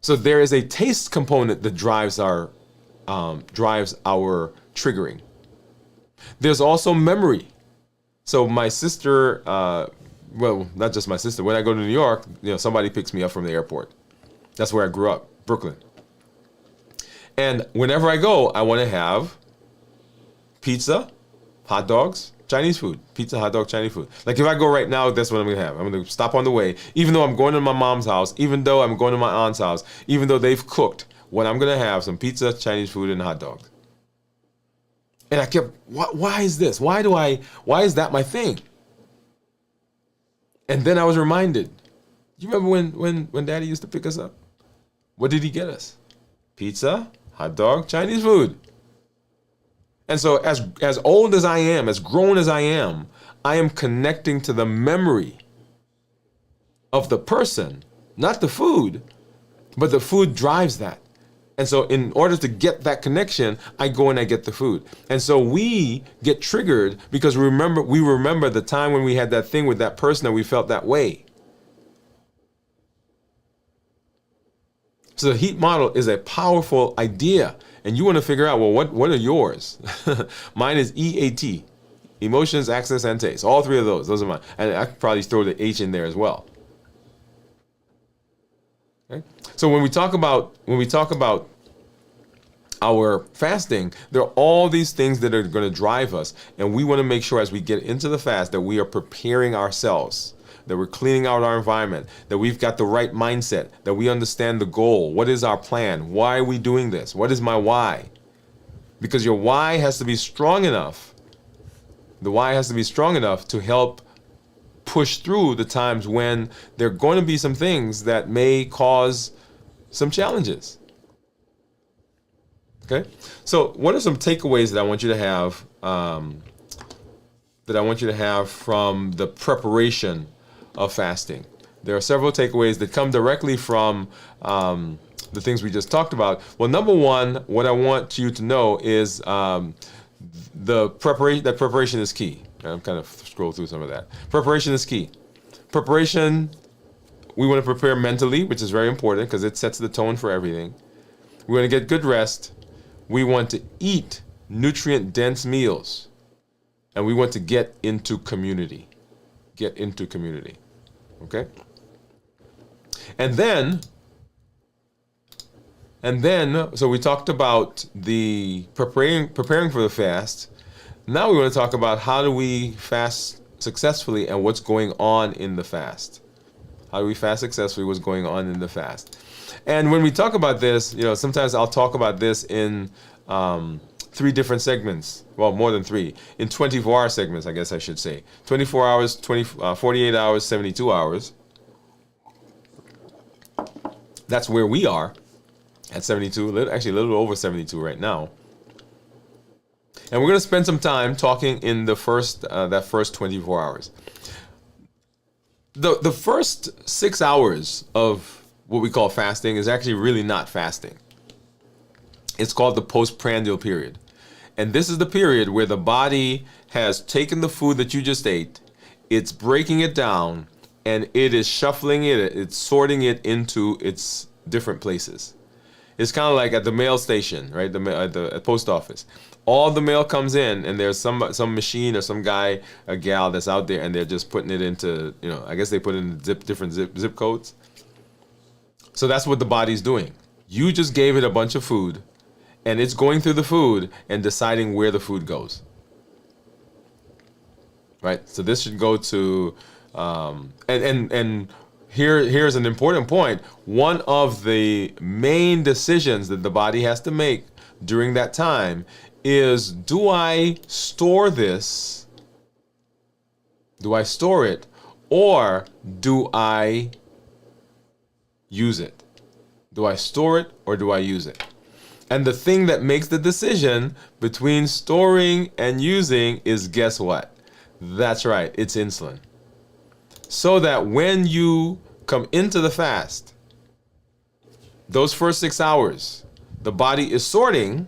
[SPEAKER 1] So there is a taste component that drives our triggering. There's also memory. So my sister, well, not just my sister. When I go to New York, somebody picks me up from the airport. That's where I grew up, Brooklyn. And whenever I go, I want to have pizza, hot dogs, Chinese food. Pizza, hot dog, Chinese food. Like if I go right now, that's what I'm going to have. I'm going to stop on the way. Even though I'm going to my mom's house, even though I'm going to my aunt's house, even though they've cooked, what I'm going to have some pizza, Chinese food, and hot dogs. And I kept, why is this? Why is that my thing? And then I was reminded, you remember when Daddy used to pick us up? What did he get us? Pizza, hot dog, Chinese food. And so as old as I am, as grown as I am connecting to the memory of the person, not the food, but the food drives that. And so in order to get that connection, I go and I get the food. And so we get triggered because we remember the time when we had that thing with that person and we felt that way. So the heat model is a powerful idea. And you want to figure out, well, what are yours? Mine is EAT, emotions, access, and taste. All three of those are mine. And I could probably throw the H in there as well. Okay? So when we talk about our fasting, there are all these things that are going to drive us. And we want to make sure as we get into the fast that we are preparing ourselves, that we're cleaning out our environment, that we've got the right mindset, that we understand the goal. What is our plan? Why are we doing this? What is my why? Because your why has to be strong enough. The why has to be strong enough to help push through the times when there are going to be some things that may cause some challenges. Okay? So what are some takeaways that I want you to have from the preparation of fasting? There are several takeaways that come directly from the things we just talked about. Well, number one, what I want you to know is the preparation. That preparation is key. I'm kind of scroll through some of that. Preparation is key. Preparation, we want to prepare mentally, which is very important because it sets the tone for everything. We want to get good rest. We want to eat nutrient-dense meals. And we want to get into community. Get into community. Okay? And then, so we talked about the preparing for the fast. Now we want to talk about how do we fast successfully and what's going on in the fast. How do we fast successfully? What's going on in the fast? And when we talk about this, sometimes I'll talk about this in three different segments. Well, more than three. In 24-hour segments, I guess I should say. 24 hours, 48 hours, 72 hours. That's where we are at 72, actually a little over 72 right now. And we're going to spend some time talking in the first that first 24 hours. The first 6 hours of what we call fasting is actually really not fasting. It's called the postprandial period. And this is the period where the body has taken the food that you just ate, it's breaking it down, and it is shuffling it, it's sorting it into its different places. It's kind of like at the mail station, right? At the post office. All the mail comes in, and there's some machine or some guy, a gal that's out there, and they're just putting it into, I guess they put it in different zip codes. So that's what the body's doing. You just gave it a bunch of food, and it's going through the food and deciding where the food goes. Right? So this should go to, and here's an important point. One of the main decisions that the body has to make during that time is, do I store this? Do I store it? Or do I use it? Do I store it or do I use it? And the thing that makes the decision between storing and using is, guess what? That's right, it's insulin. So that when you come into the fast, those first 6 hours, the body is sorting.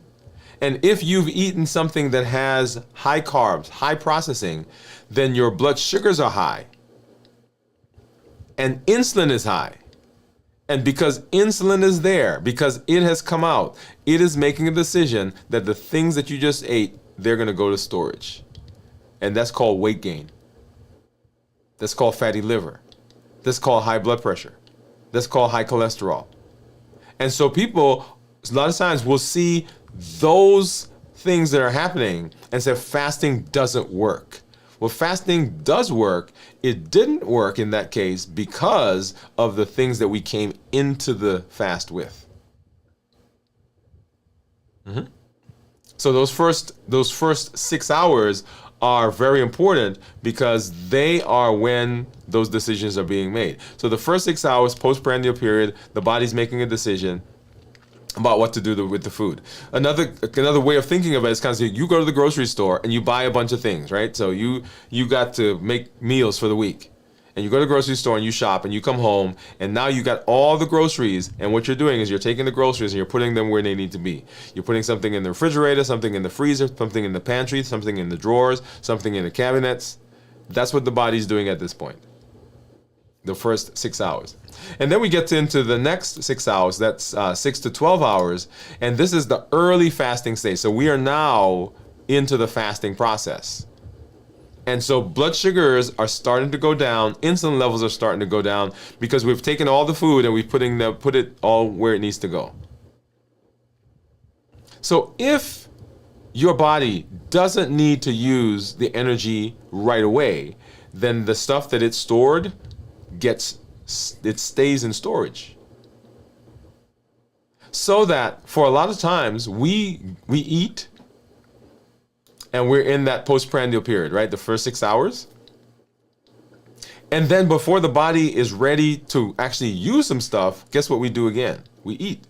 [SPEAKER 1] And if you've eaten something that has high carbs, high processing, then your blood sugars are high. And insulin is high. And because insulin is there, because it has come out, it is making a decision that the things that you just ate, they're going to go to storage. And that's called weight gain. That's called fatty liver. That's called high blood pressure. That's called high cholesterol. And so people, a lot of times, will see those things that are happening and say fasting doesn't work. Well, fasting does work. It didn't work in that case because of the things that we came into the fast with. So those first 6 hours are very important because they are when those decisions are being made. So the first 6 hours, postprandial period, the body's making a decision about what to do with the food. Another way of thinking of it is kind of, you go to the grocery store and you buy a bunch of things, right? So you got to make meals for the week. And you go to the grocery store and you shop and you come home and now you got all the groceries, and what you're doing is you're taking the groceries and you're putting them where they need to be. You're putting something in the refrigerator, something in the freezer, something in the pantry, something in the drawers, something in the cabinets. That's what the body's doing at this point. The first 6 hours. And then we get into the next 6 hours, that's 6 to 12 hours, and this is the early fasting stage. So we are now into the fasting process. And so blood sugars are starting to go down, insulin levels are starting to go down because we've taken all the food and we've put it all where it needs to go. So if your body doesn't need to use the energy right away, then the stuff that it's stored it stays in storage. So that for a lot of times we eat and we're in that postprandial period, right? The first 6 hours. And then before the body is ready to actually use some stuff, guess what we do again? We eat.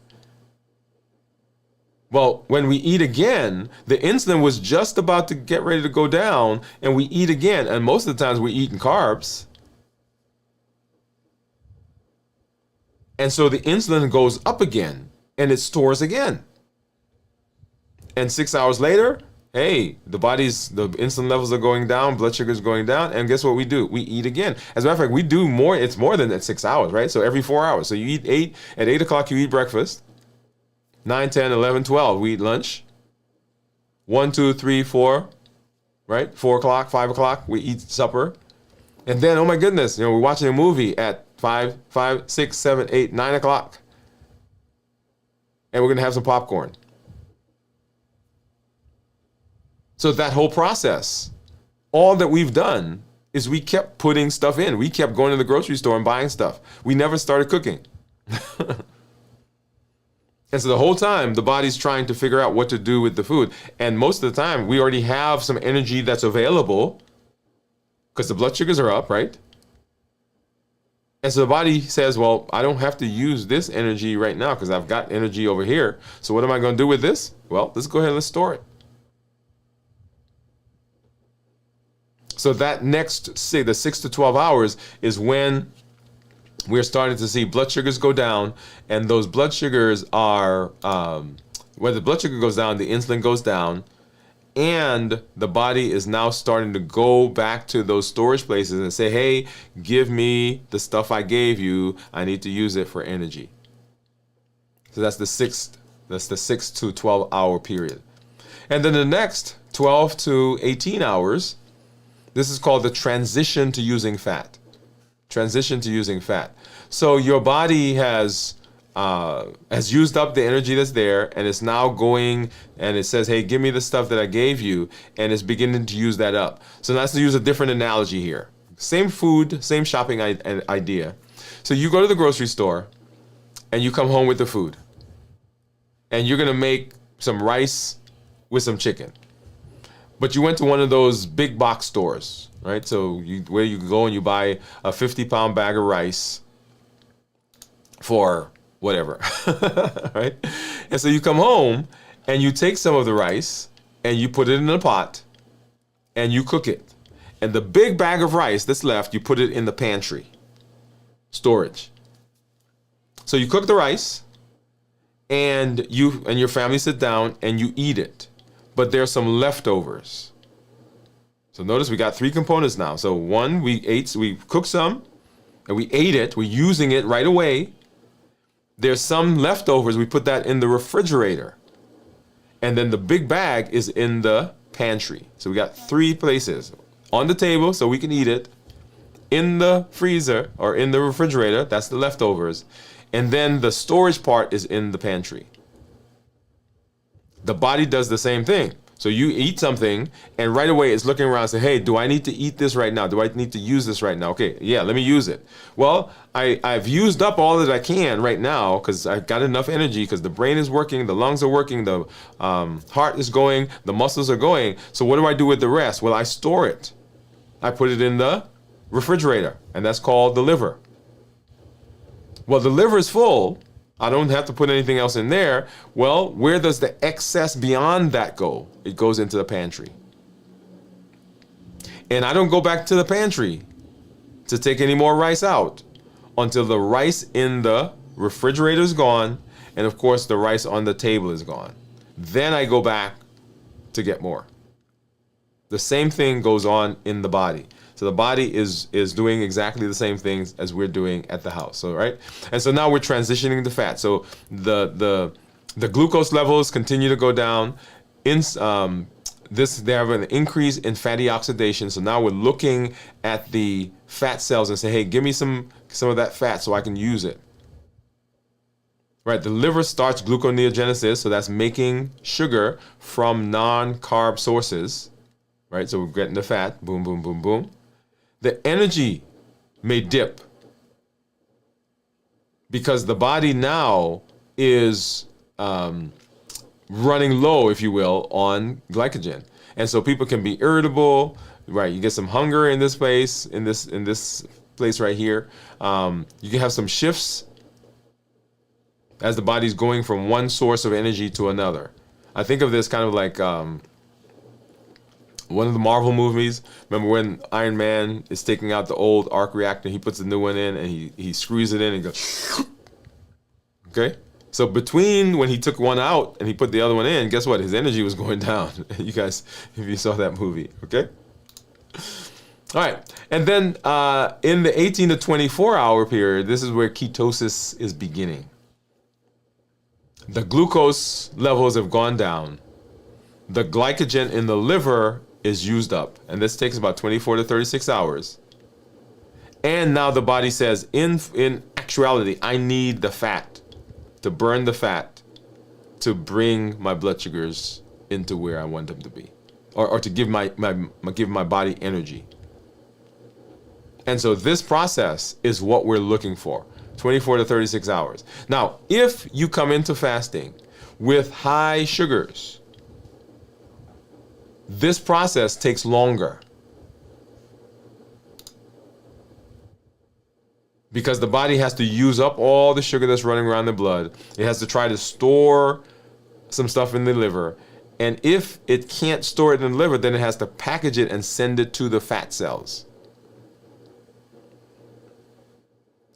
[SPEAKER 1] Well, when we eat again, the insulin was just about to get ready to go down, and we eat again. And most of the times we're eating carbs. And so the insulin goes up again, and it stores again. And 6 hours later, hey, the insulin levels are going down, blood sugar is going down, and guess what we do? We eat again. As a matter of fact, we do more, it's more than that 6 hours, right? So every 4 hours. So you eat at 8 o'clock you eat breakfast. 9, 10, 11, 12, we eat lunch. 1, 2, 3, 4, right? 4 o'clock, 5 o'clock, we eat supper. And then, oh my goodness, we're watching a movie at 5, 6, 7, 8, 9 o'clock. And we're going to have some popcorn. So that whole process, all that we've done is we kept putting stuff in. We kept going to the grocery store and buying stuff. We never started cooking. And so the whole time, the body's trying to figure out what to do with the food. And most of the time, we already have some energy that's available because the blood sugars are up, right? And so the body says, well, I don't have to use this energy right now because I've got energy over here. So what am I going to do with this? Well, let's go ahead and let's store it. So that next, say, the 6 to 12 hours is when we're starting to see blood sugars go down, and those blood sugars are, when the blood sugar goes down, the insulin goes down, and the body is now starting to go back to those storage places and say, hey, give me the stuff I gave you. I need to use it for energy. So that's the 6 to 12 hour period. And then the next 12 to 18 hours, this is called the transition to using fat. Transition to using fat. So your body has used up the energy that's there, and it's now going and it says, hey, give me the stuff that I gave you, and it's beginning to use that up. So let's use a different analogy here. Same food, same shopping idea. So you go to the grocery store and you come home with the food, and you're gonna make some rice with some chicken. But you went to one of those big box stores, right? So where you go and you buy a 50-pound bag of rice for whatever, right? And so you come home and you take some of the rice and you put it in a pot and you cook it. And the big bag of rice that's left, you put it in the pantry, storage. So you cook the rice and you and your family sit down and you eat it. But there's some leftovers. So notice we got 3 components now. So one, we cooked some and we ate it. We're using it right away. There's some leftovers. We put that in the refrigerator. And then the big bag is in the pantry. So we got 3 places. On the table so we can eat it. In the freezer or in the refrigerator, that's the leftovers. And then the storage part is in the pantry. The body does the same thing. So you eat something and right away it's looking around and say, hey, do I need to eat this right now? Do I need to use this right now? Okay, yeah, let me use it. Well, I've used up all that I can right now because I've got enough energy because the brain is working, the lungs are working, the heart is going, the muscles are going. So what do I do with the rest? Well, I store it. I put it in the refrigerator, and that's called the liver. Well, the liver is full. I don't have to put anything else in there. Well, where does the excess beyond that go? It goes into the pantry. And I don't go back to the pantry to take any more rice out until the rice in the refrigerator is gone, and of course the rice on the table is gone. Then I go back to get more. The same thing goes on in the body. So the body is doing exactly the same things as we're doing at the house. So right, and so now we're transitioning to fat. So the glucose levels continue to go down. They have an increase in fatty oxidation. So now we're looking at the fat cells and say, hey, give me some of that fat so I can use it. Right, the liver starts gluconeogenesis, so that's making sugar from non-carb sources. Right, so we're getting the fat. Boom, boom, boom, boom. The energy may dip because the body now is running low, if you will, on glycogen. And so people can be irritable, right? You get some hunger in this place, in this place right here. You can have some shifts as the body's going from one source of energy to another. I think of this kind of like one of the Marvel movies. Remember when Iron Man is taking out the old arc reactor, he puts the new one in and he screws it in and goes, okay? So between when he took one out and he put the other one in, guess what? His energy was going down. You guys, if you saw that movie, okay? All right, and then in the 18 to 24 hour period, this is where ketosis is beginning. The glucose levels have gone down. The glycogen in the liver is used up, and this takes about 24 to 36 hours. And now the body says, in actuality, I need the fat to burn the fat to bring my blood sugars into where I want them to be, or to give my body energy. And so this process is what we're looking for. 24 to 36 hours. Now, if you come into fasting with high sugars, this process takes longer because the body has to use up all the sugar that's running around the blood. It has to try to store some stuff in the liver. And if it can't store it in the liver, then it has to package it and send it to the fat cells.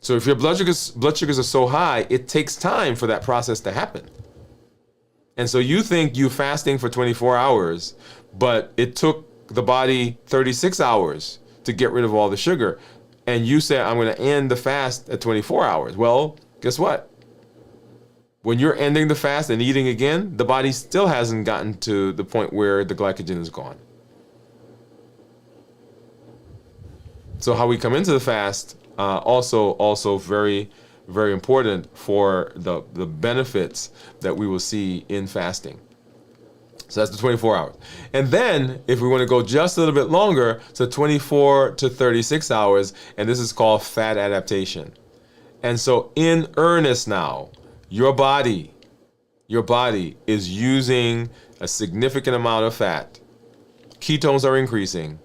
[SPEAKER 1] So if your blood sugars are so high, it takes time for that process to happen. And so you think you fasting for 24 hours, but it took the body 36 hours to get rid of all the sugar. And you say, I'm going to end the fast at 24 hours. Well, guess what? When you're ending the fast and eating again, the body still hasn't gotten to the point where the glycogen is gone. So how we come into the fast, also very, very important for the benefits that we will see in fasting. So that's the 24 hours. And then if we want to go just a little bit longer, so 24 to 36 hours, and this is called fat adaptation. And so in earnest now, your body is using a significant amount of fat. Ketones are increasing.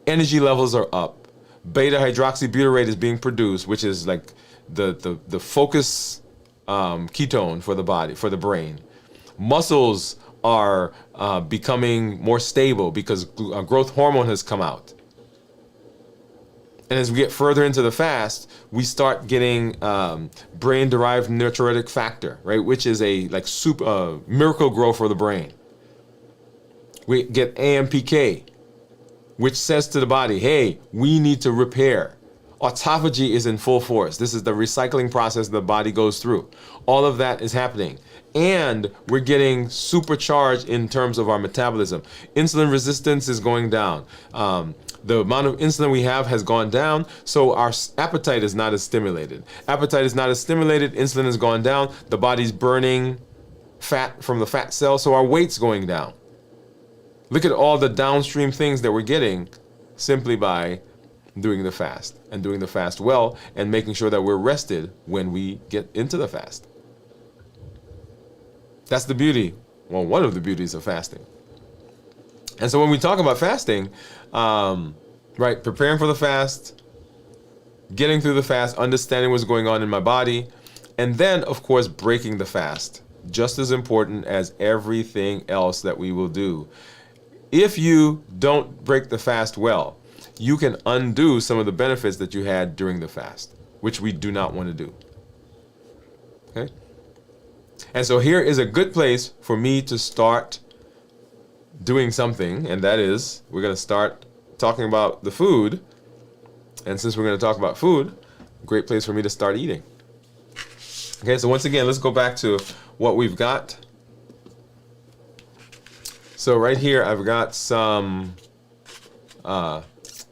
[SPEAKER 1] Energy levels are up. Beta hydroxybutyrate is being produced, which is like the focus ketone for the body, for the brain. Muscles are becoming more stable because growth hormone has come out. And as we get further into the fast, we start getting brain-derived natriuretic factor, right, which is a super miracle grow for the brain. We get AMPK, which says to the body, hey, we need to repair. Autophagy is in full force. This is the recycling process the body goes through. All of that is happening. And we're getting supercharged in terms of our metabolism. Insulin resistance is going down. The amount of insulin we have has gone down, so our appetite is not as stimulated. Appetite is not as stimulated, insulin has gone down, the body's burning fat from the fat cells, so our weight's going down. Look at all the downstream things that we're getting simply by doing the fast, and doing the fast well, and making sure that we're rested when we get into the fast. That's the beauty, well, one of the beauties of fasting. And so when we talk about fasting, right, preparing for the fast, getting through the fast, understanding what's going on in my body, and then, of course, breaking the fast, just as important as everything else that we will do. If you don't break the fast well, you can undo some of the benefits that you had during the fast, which we do not want to do. Okay? And so here is a good place for me to start doing something, and that is, we're going to start talking about the food. And since we're going to talk about food, great place for me to start eating. Okay, so once again, let's go back to what we've got. So right here, I've got some,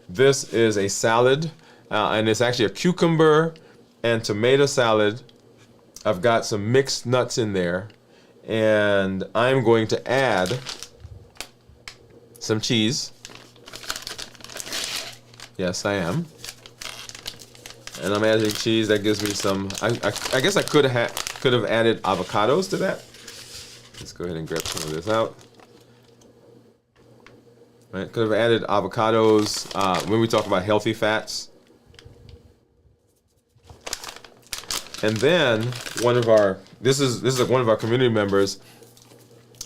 [SPEAKER 1] this is a salad, and it's actually a cucumber and tomato salad. I've got some mixed nuts in there, and I'm going to add some cheese. Yes, I am. And I'm adding cheese. That gives me some, I guess I could have added avocados to that. Let's go ahead and grab some of this out. Right, could have added avocados when we talk about healthy fats. And then this is one of our community members,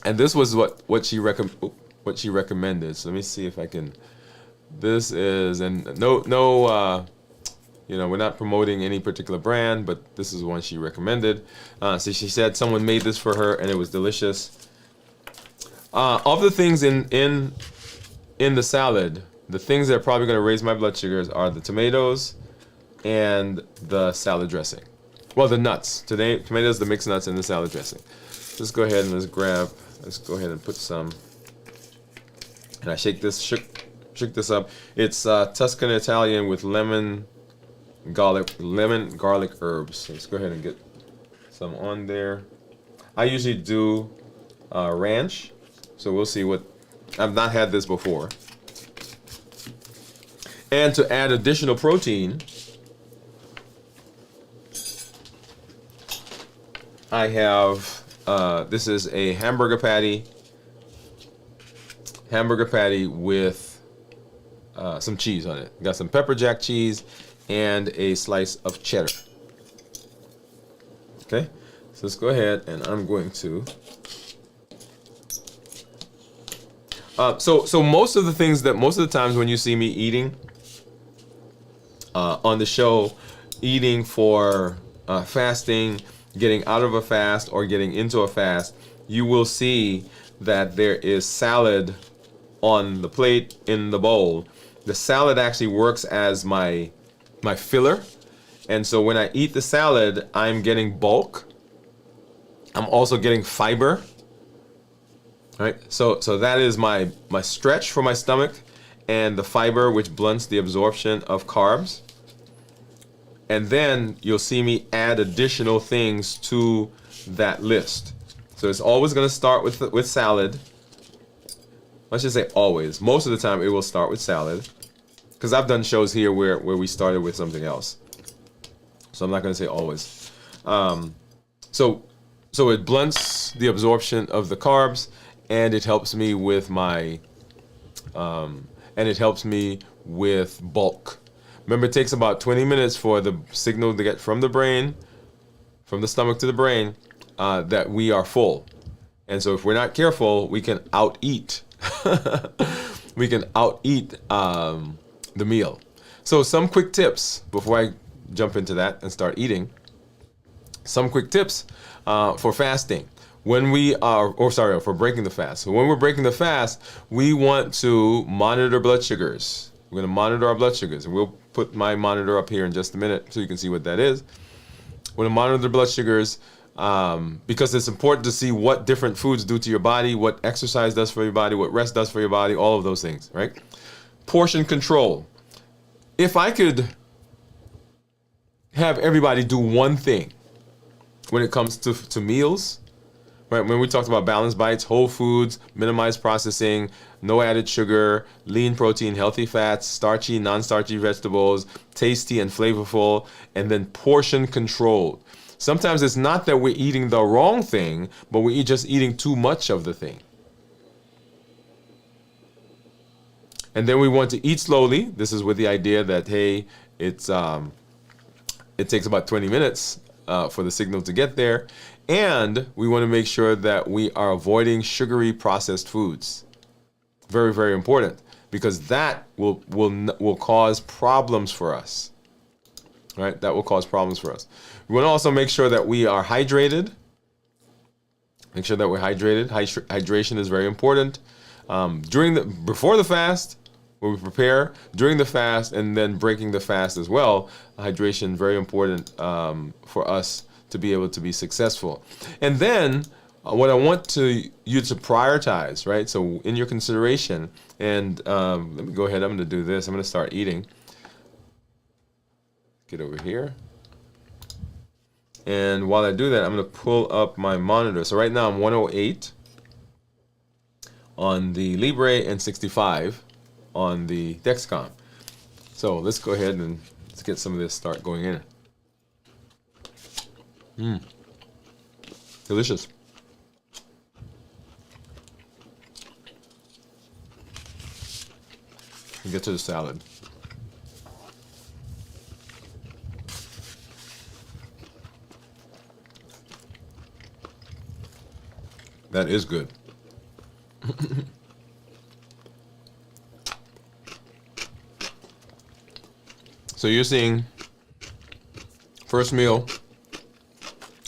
[SPEAKER 1] and this was what she recommended. So let me see if I can. This is, and no, we're not promoting any particular brand, but this is one she recommended. So she said someone made this for her and it was delicious. Of the things in the salad, the things that are probably going to raise my blood sugars are the tomatoes and the salad dressing. Well, the nuts. Today, tomatoes, the mixed nuts, and the salad dressing. Let's go ahead and let's go ahead and put some. And I shake this up. It's Tuscan Italian with lemon, garlic herbs. So let's go ahead and get some on there. I usually do ranch, so we'll see what. I've not had this before. And to add additional protein, I have, this is a hamburger patty with some cheese on it. Got some pepper jack cheese and a slice of cheddar. Okay, so let's go ahead and I'm going to. So most of the times when you see me eating on the show, eating for fasting, getting out of a fast or getting into a fast, you will see that there is salad on the plate in the bowl. The salad actually works as my filler. And so when I eat the salad, I'm getting bulk. I'm also getting fiber. Right? So that is my stretch for my stomach, and the fiber, which blunts the absorption of carbs. And then you'll see me add additional things to that list. So it's always going to start with salad. Let's just say always. Most of the time it will start with salad, because I've done shows here where we started with something else. So I'm not going to say always. So it blunts the absorption of the carbs, and it helps me with my bulk. Remember, it takes about 20 minutes for the signal to get from the brain, from the stomach to the brain, that we are full. And so if we're not careful, we can out-eat. We can out-eat the meal. So some quick tips before I jump into that and start eating. Some quick tips for fasting. For breaking the fast. So when we're breaking the fast, we want to monitor blood sugars. We're going to monitor our blood sugars. And we'll put my monitor up here in just a minute so you can see what that is. We're going to monitor the blood sugars because it's important to see what different foods do to your body, what exercise does for your body, what rest does for your body, all of those things, right? Portion control. If I could have everybody do one thing when it comes to meals, right? When we talked about balanced bites, whole foods, minimized processing, no added sugar, lean protein, healthy fats, starchy, non-starchy vegetables, tasty and flavorful, and then portion controlled. Sometimes it's not that we're eating the wrong thing, but we're just eating too much of the thing. And then we want to eat slowly. This is with the idea that, hey, it takes about 20 minutes for the signal to get there. And we want to make sure that we are avoiding sugary processed foods. Very, very important, because that will cause problems for us. Right? That will cause problems for us. We want to also make sure that we are hydrated. Make sure that we're hydrated. Hydration is very important. Before the fast, when we prepare, during the fast, and then breaking the fast as well. Hydration, very important for us to be able to be successful. And then what I want you to prioritize, right? So in your consideration, and let me go ahead, I'm going to do this. I'm going to start eating. Get over here. And while I do that, I'm going to pull up my monitor. So right now I'm 108 on the Libre and 65 on the Dexcom. So let's go ahead and let's get some of this start going in. Delicious. Get to the salad. That is good. So you're seeing first meal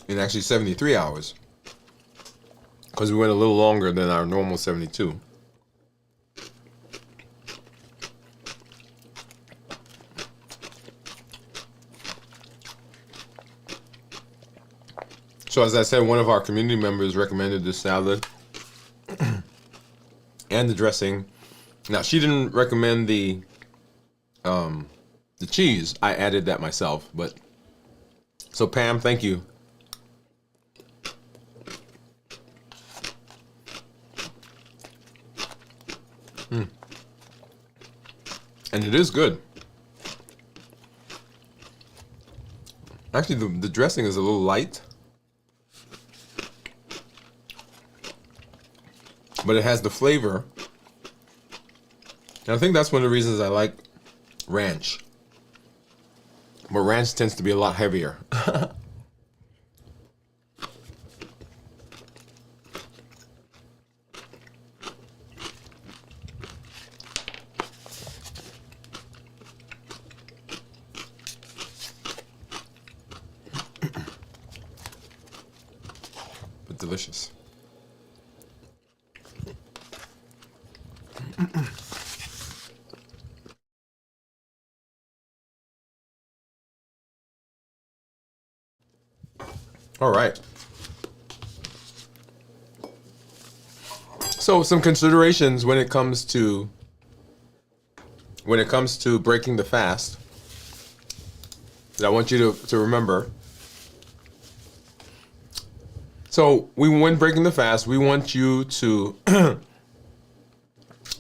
[SPEAKER 1] in actually 73 hours, because we went a little longer than our normal 72. So as I said, one of our community members recommended this salad and the dressing. Now, she didn't recommend the cheese. I added that myself, but so Pam, thank you. And it is good. Actually, the dressing is a little light. but it has the flavor. And I think that's one of the reasons I like ranch. But ranch tends to be a lot heavier. But delicious. All right. So some considerations when it comes to breaking the fast that I want you to remember. So when breaking the fast, we want you to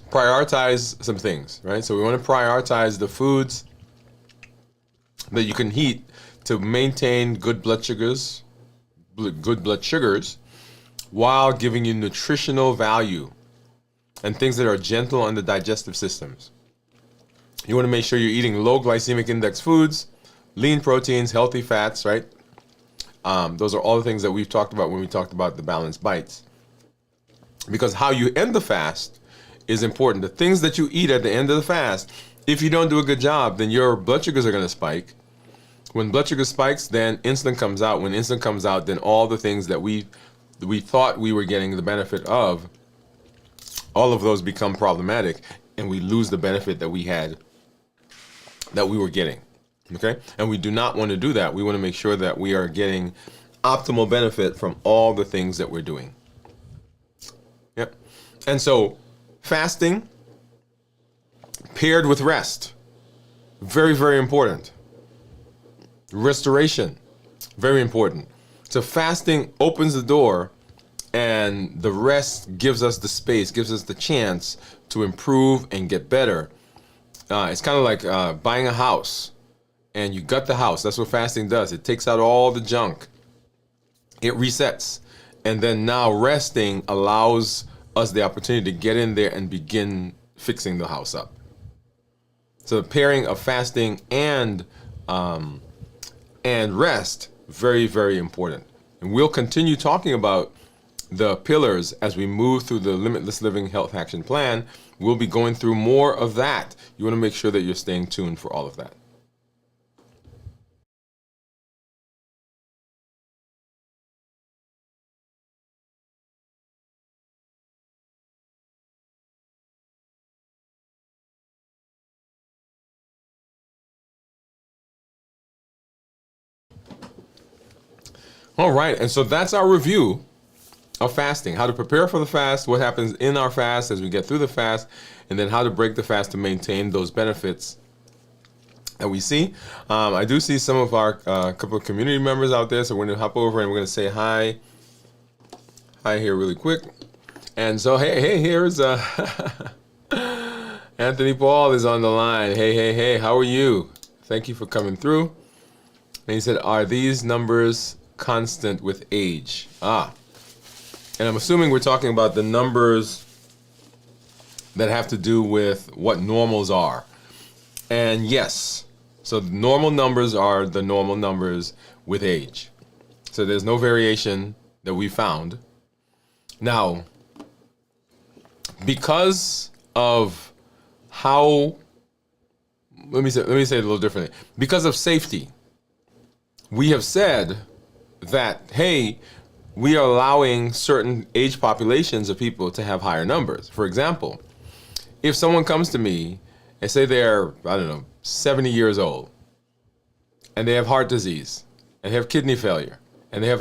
[SPEAKER 1] prioritize some things, right? So we want to prioritize the foods that you can eat to maintain good blood sugars, while giving you nutritional value and things that are gentle on the digestive systems. You want to make sure you're eating low glycemic index foods, lean proteins, healthy fats, right? Those are all the things that we've talked about when we talked about the balanced bites. Because how you end the fast is important. The things that you eat at the end of the fast, if you don't do a good job, then your blood sugars are going to spike. When blood sugar spikes, then insulin comes out. When insulin comes out, then all the things that we thought we were getting the benefit of, all of those become problematic, and we lose the benefit that we were getting. Okay? And we do not want to do that. We want to make sure that we are getting optimal benefit from all the things that we're doing. Yep. And so fasting paired with rest, very, very important. Restoration, very important. So fasting opens the door, and the rest gives us the space, gives us the chance to improve and get better. It's kind of like buying a house, and you gut the house. That's what fasting does. It takes out all the junk. It resets. And then now resting allows us the opportunity to get in there and begin fixing the house up. So the pairing of fasting and rest, very, very important. And we'll continue talking about the pillars as we move through the Limitless Living Health Action Plan. We'll be going through more of that. You want to make sure that you're staying tuned for all of that. All right, and so that's our review of fasting, how to prepare for the fast, what happens in our fast as we get through the fast, and then how to break the fast to maintain those benefits that we see. I do see some of our couple of community members out there, so we're going to hop over and we're going to say hi here really quick. And so, hey, here's Anthony Paul is on the line. Hey, how are you? Thank you for coming through. And he said, are these numbers constant with age? And I'm assuming we're talking about the numbers that have to do with what normals are. And yes, so normal numbers are the normal numbers with age. So there's no variation that we found. Now, because of how, let me say it a little differently. Because of safety, we have said that, hey, we are allowing certain age populations of people to have higher numbers. For example, if someone comes to me and say they're, 70 years old, and they have heart disease, and they have kidney failure, and they have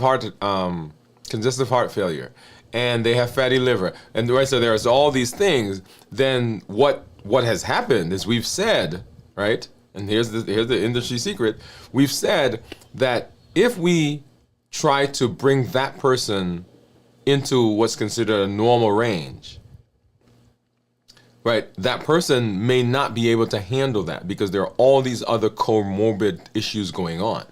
[SPEAKER 1] congestive heart failure, and they have fatty liver, and right, so there's all these things, then what has happened is we've said, right, and here's the industry secret, we've said that if we try to bring that person into what's considered a normal range, right, that person may not be able to handle that because there are all these other comorbid issues going on.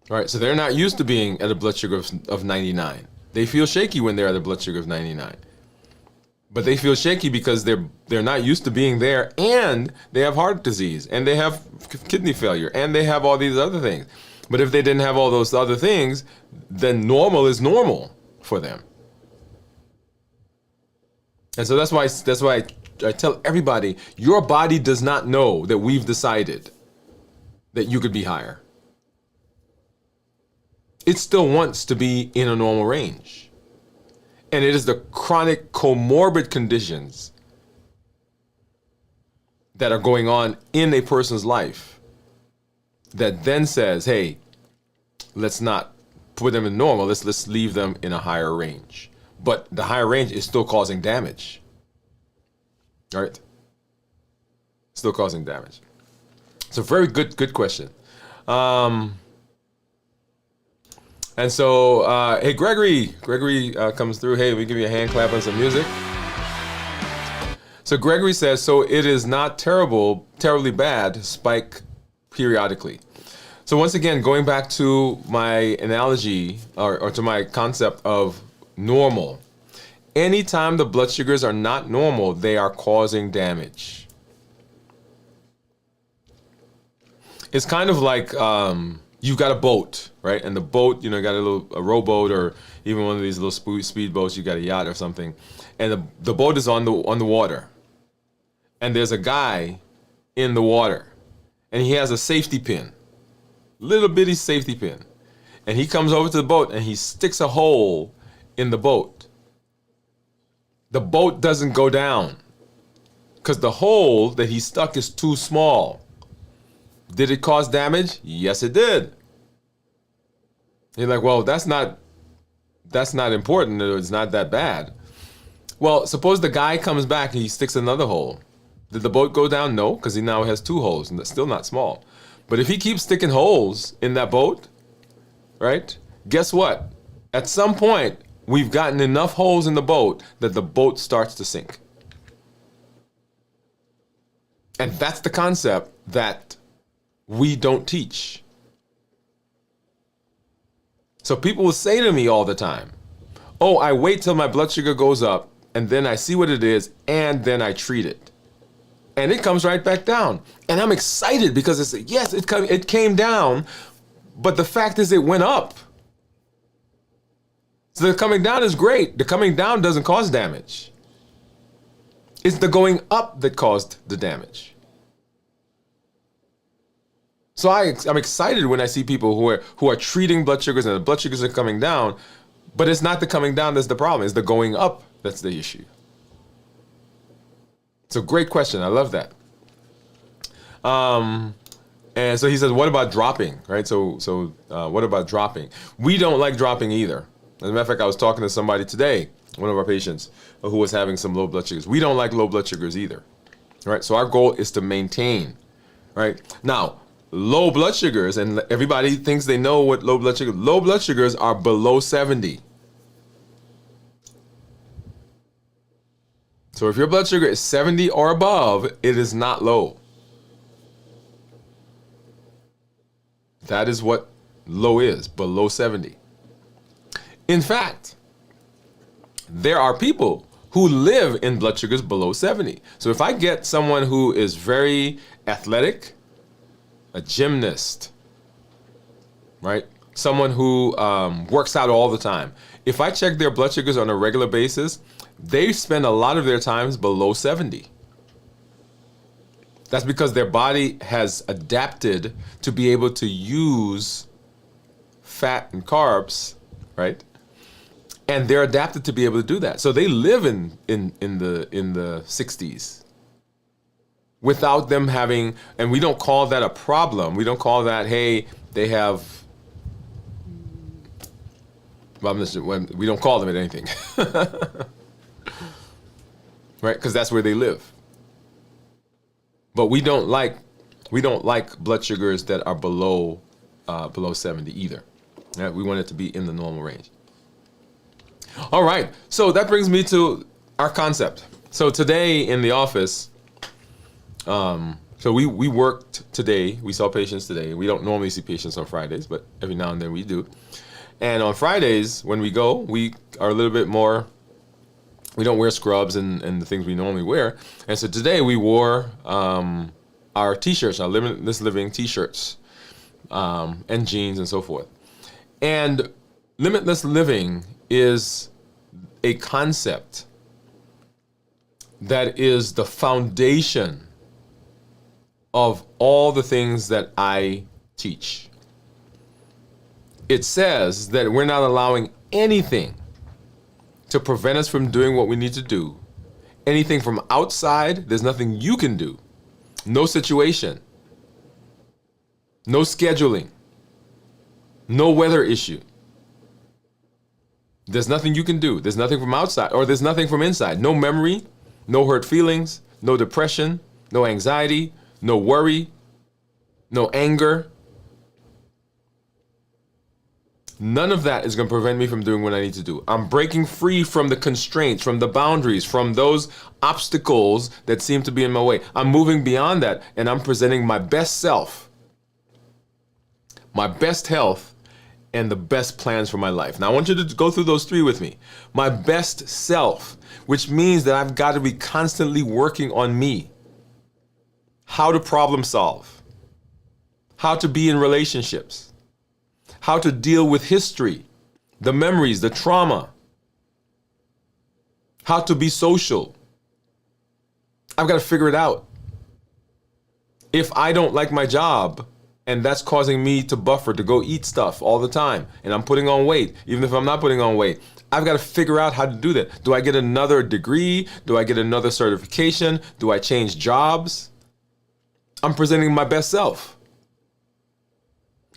[SPEAKER 1] Right, so they're not used to being at a blood sugar of 99. They feel shaky when they're at a blood sugar of 99. But they feel shaky because they're not used to being there, and they have heart disease, and they have kidney failure, and they have all these other things. But if they didn't have all those other things, then normal is normal for them. And so that's why I tell everybody, your body does not know that we've decided that you could be higher. It still wants to be in a normal range. And it is the chronic comorbid conditions that are going on in a person's life that then says, hey, let's not put them in normal, let's leave them in a higher range. But the higher range is still causing damage. Right? Still causing damage. It's a very good question. And so, hey, Gregory comes through. Hey, we give you a hand clap and some music. So Gregory says, so it is not terribly bad to spike periodically. So once again, going back to my analogy or to my concept of normal, anytime the blood sugars are not normal, they are causing damage. It's kind of like, you've got a boat, right? And the boat, got a rowboat or even one of these little speed boats. You got a yacht or something, and the boat is on the water, and there's a guy in the water, and he has a safety pin, little bitty safety pin, and he comes over to the boat and he sticks a hole in the boat. The boat doesn't go down because the hole that he stuck is too small. Did it cause damage? Yes, it did. You're like, well, that's not important. It's not that bad. Well, suppose the guy comes back and he sticks another hole. Did the boat go down? No, because he now has two holes, and that's still not small. But if he keeps sticking holes in that boat, right? Guess what? At some point, we've gotten enough holes in the boat that the boat starts to sink. And that's the concept that we don't teach. So people will say to me all the time, oh, I wait till my blood sugar goes up and then I see what it is and then I treat it. And it comes right back down. And I'm excited because it's, yes, it came down, but the fact is it went up. So the coming down is great. The coming down doesn't cause damage. It's the going up that caused the damage. So I'm excited when I see people who are treating blood sugars and the blood sugars are coming down, but it's not the coming down that's the problem. It's the going up that's the issue. It's a great question. I love that. And so he says, what about dropping, right? So what about dropping? We don't like dropping either. As a matter of fact, I was talking to somebody today, one of our patients who was having some low blood sugars. We don't like low blood sugars either, right? So our goal is to maintain, right? Now, low blood sugars, and everybody thinks they know what low blood sugars are below 70. So if your blood sugar is 70 or above, it is not low. That is what low is, below 70. In fact, there are people who live in blood sugars below 70. So if I get someone who is very athletic, a gymnast, right? Someone who works out all the time. If I check their blood sugars on a regular basis, they spend a lot of their times below 70. That's because their body has adapted to be able to use fat and carbs, right? And they're adapted to be able to do that. So they live in the 60s without them having, and we don't call that a problem. We don't call that, hey, they have, well, we don't call them it anything. Right? Because that's where they live. But we don't like blood sugars that are below 70 either. Right? We want it to be in the normal range. All right, so that brings me to our concept. So today in the office, so we worked today. We saw patients today. We don't normally see patients on Fridays, but every now and then we do. And on Fridays, when we go, we are a little bit more, we don't wear scrubs and the things we normally wear. And so today we wore our t-shirts, our Limitless Living t-shirts, and jeans and so forth. And limitless living is a concept that is the foundation of all the things that I teach. It says that we're not allowing anything to prevent us from doing what we need to do. Anything from outside, there's nothing you can do. No situation. No scheduling. No weather issue. There's nothing you can do. There's nothing from outside, or there's nothing from inside. No memory, no hurt feelings, no depression, no anxiety, no worry, no anger. None of that is going to prevent me from doing what I need to do. I'm breaking free from the constraints, from the boundaries, from those obstacles that seem to be in my way. I'm moving beyond that, and I'm presenting my best self, my best health, and the best plans for my life. Now, I want you to go through those three with me. My best self, which means that I've got to be constantly working on me. How to problem solve. How to be in relationships. How to deal with history, the memories, the trauma. How to be social. I've got to figure it out. If I don't like my job, and that's causing me to buffer, to go eat stuff all the time, and I'm putting on weight, even if I'm not putting on weight, I've got to figure out how to do that. Do I get another degree? Do I get another certification? Do I change jobs? I'm presenting my best self.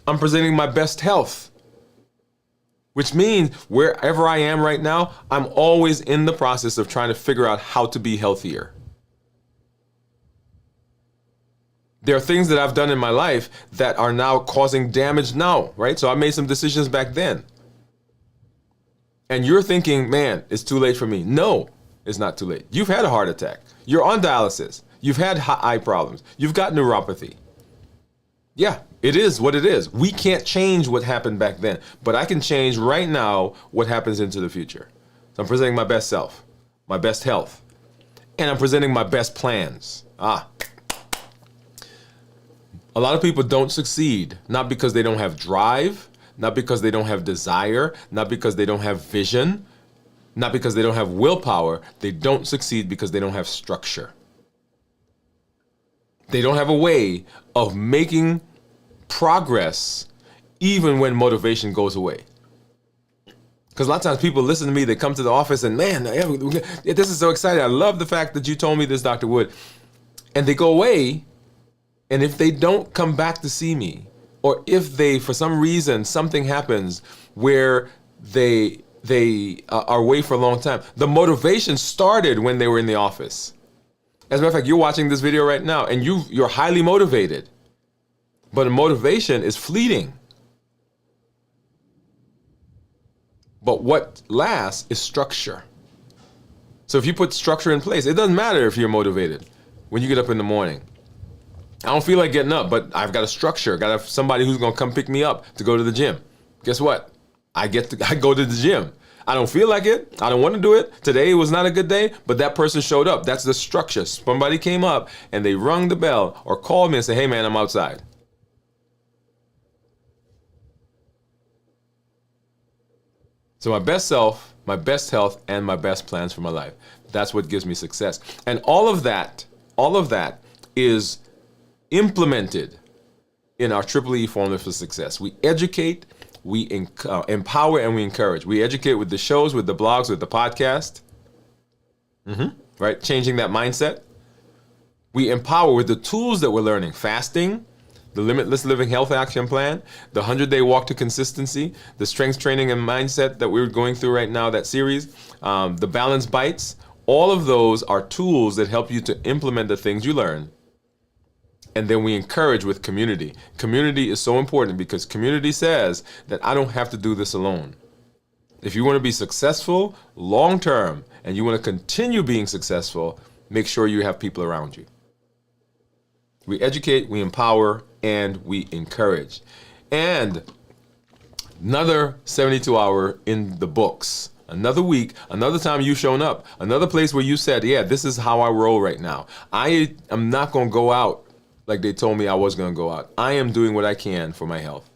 [SPEAKER 1] I'm presenting my best health, which means wherever I am right now, I'm always in the process of trying to figure out how to be healthier. There are things that I've done in my life that are now causing damage now, right? So I made some decisions back then. And you're thinking, man, it's too late for me. No, it's not too late. You've had a heart attack. You're on dialysis. You've had eye problems. You've got neuropathy. Yeah, it is what it is. We can't change what happened back then, but I can change right now what happens into the future. So I'm presenting my best self, my best health, and I'm presenting my best plans. A lot of people don't succeed, not because they don't have drive, not because they don't have desire, not because they don't have vision, not because they don't have willpower. They don't succeed because they don't have structure. They don't have a way of making progress even when motivation goes away. Because a lot of times people listen to me, they come to the office and, man, this is so exciting. I love the fact that you told me this, Dr. Woode. And they go away, and if they don't come back to see me, or if they, for some reason, something happens where they are away for a long time, the motivation started when they were in the office. As a matter of fact, you're watching this video right now, and you're highly motivated. But motivation is fleeting. But what lasts is structure. So if you put structure in place, it doesn't matter if you're motivated when you get up in the morning. I don't feel like getting up, but I've got a structure. Got to have somebody who's going to come pick me up to go to the gym. Guess what? I go to the gym. I don't feel like it. I don't want to do it. Today was not a good day, but that person showed up. That's the structure. Somebody came up and they rung the bell or called me and said, hey man, I'm outside. So my best self, my best health, and my best plans for my life. That's what gives me success. And all of that is implemented in our Triple E formula for success. We educate, we empower, and we encourage. We educate with the shows, with the blogs, with the podcast, right? Changing that mindset. We empower with the tools that we're learning. Fasting, the Limitless Living Health Action Plan, the 100-Day Walk to Consistency, the Strength Training and Mindset that we're going through right now, that series, the Balance Bites. All of those are tools that help you to implement the things you learn. And then we encourage with community. Community is so important because community says that I don't have to do this alone. If you want to be successful long-term and you want to continue being successful, make sure you have people around you. We educate, we empower, and we encourage. And Another 72 hour in the books. Another week, another time you've shown up, another place where you said, yeah, this is how I roll right now. I am not going to go out like they told me I was going to go out. I am doing what I can for my health.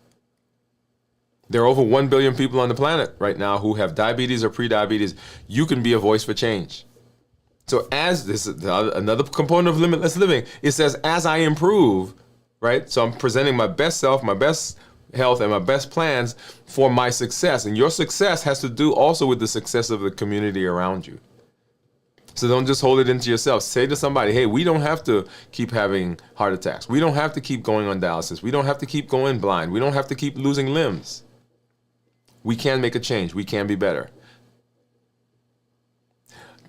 [SPEAKER 1] There are over 1 billion people on the planet right now who have diabetes or pre-diabetes. You can be a voice for change. So as this is another component of limitless living, it says, as I improve, right? So I'm presenting my best self, my best health, and my best plans for my success. And your success has to do also with the success of the community around you. So don't just hold it into yourself. Say to somebody, hey, we don't have to keep having heart attacks. We don't have to keep going on dialysis. We don't have to keep going blind. We don't have to keep losing limbs. We can make a change. We can be better.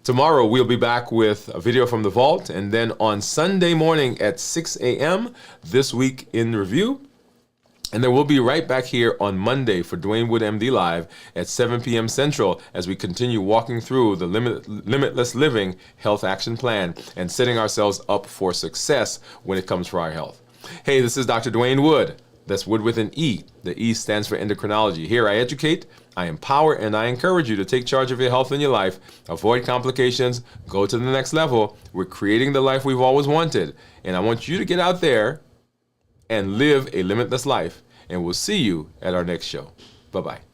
[SPEAKER 1] Tomorrow, we'll be back with a video from the vault. And then on Sunday morning at 6 a.m., This Week in Review. And then we'll be right back here on Monday for Dwain Woode MD Live at 7 p.m. Central as we continue walking through the Limitless Living Health Action Plan and setting ourselves up for success when it comes to our health. Hey, this is Dr. Dwain Woode. That's Wood with an E. The E stands for endocrinology. Here I educate, I empower, and I encourage you to take charge of your health and your life, avoid complications, go to the next level. We're creating the life we've always wanted. And I want you to get out there and live a limitless life. And we'll see you at our next show. Bye-bye.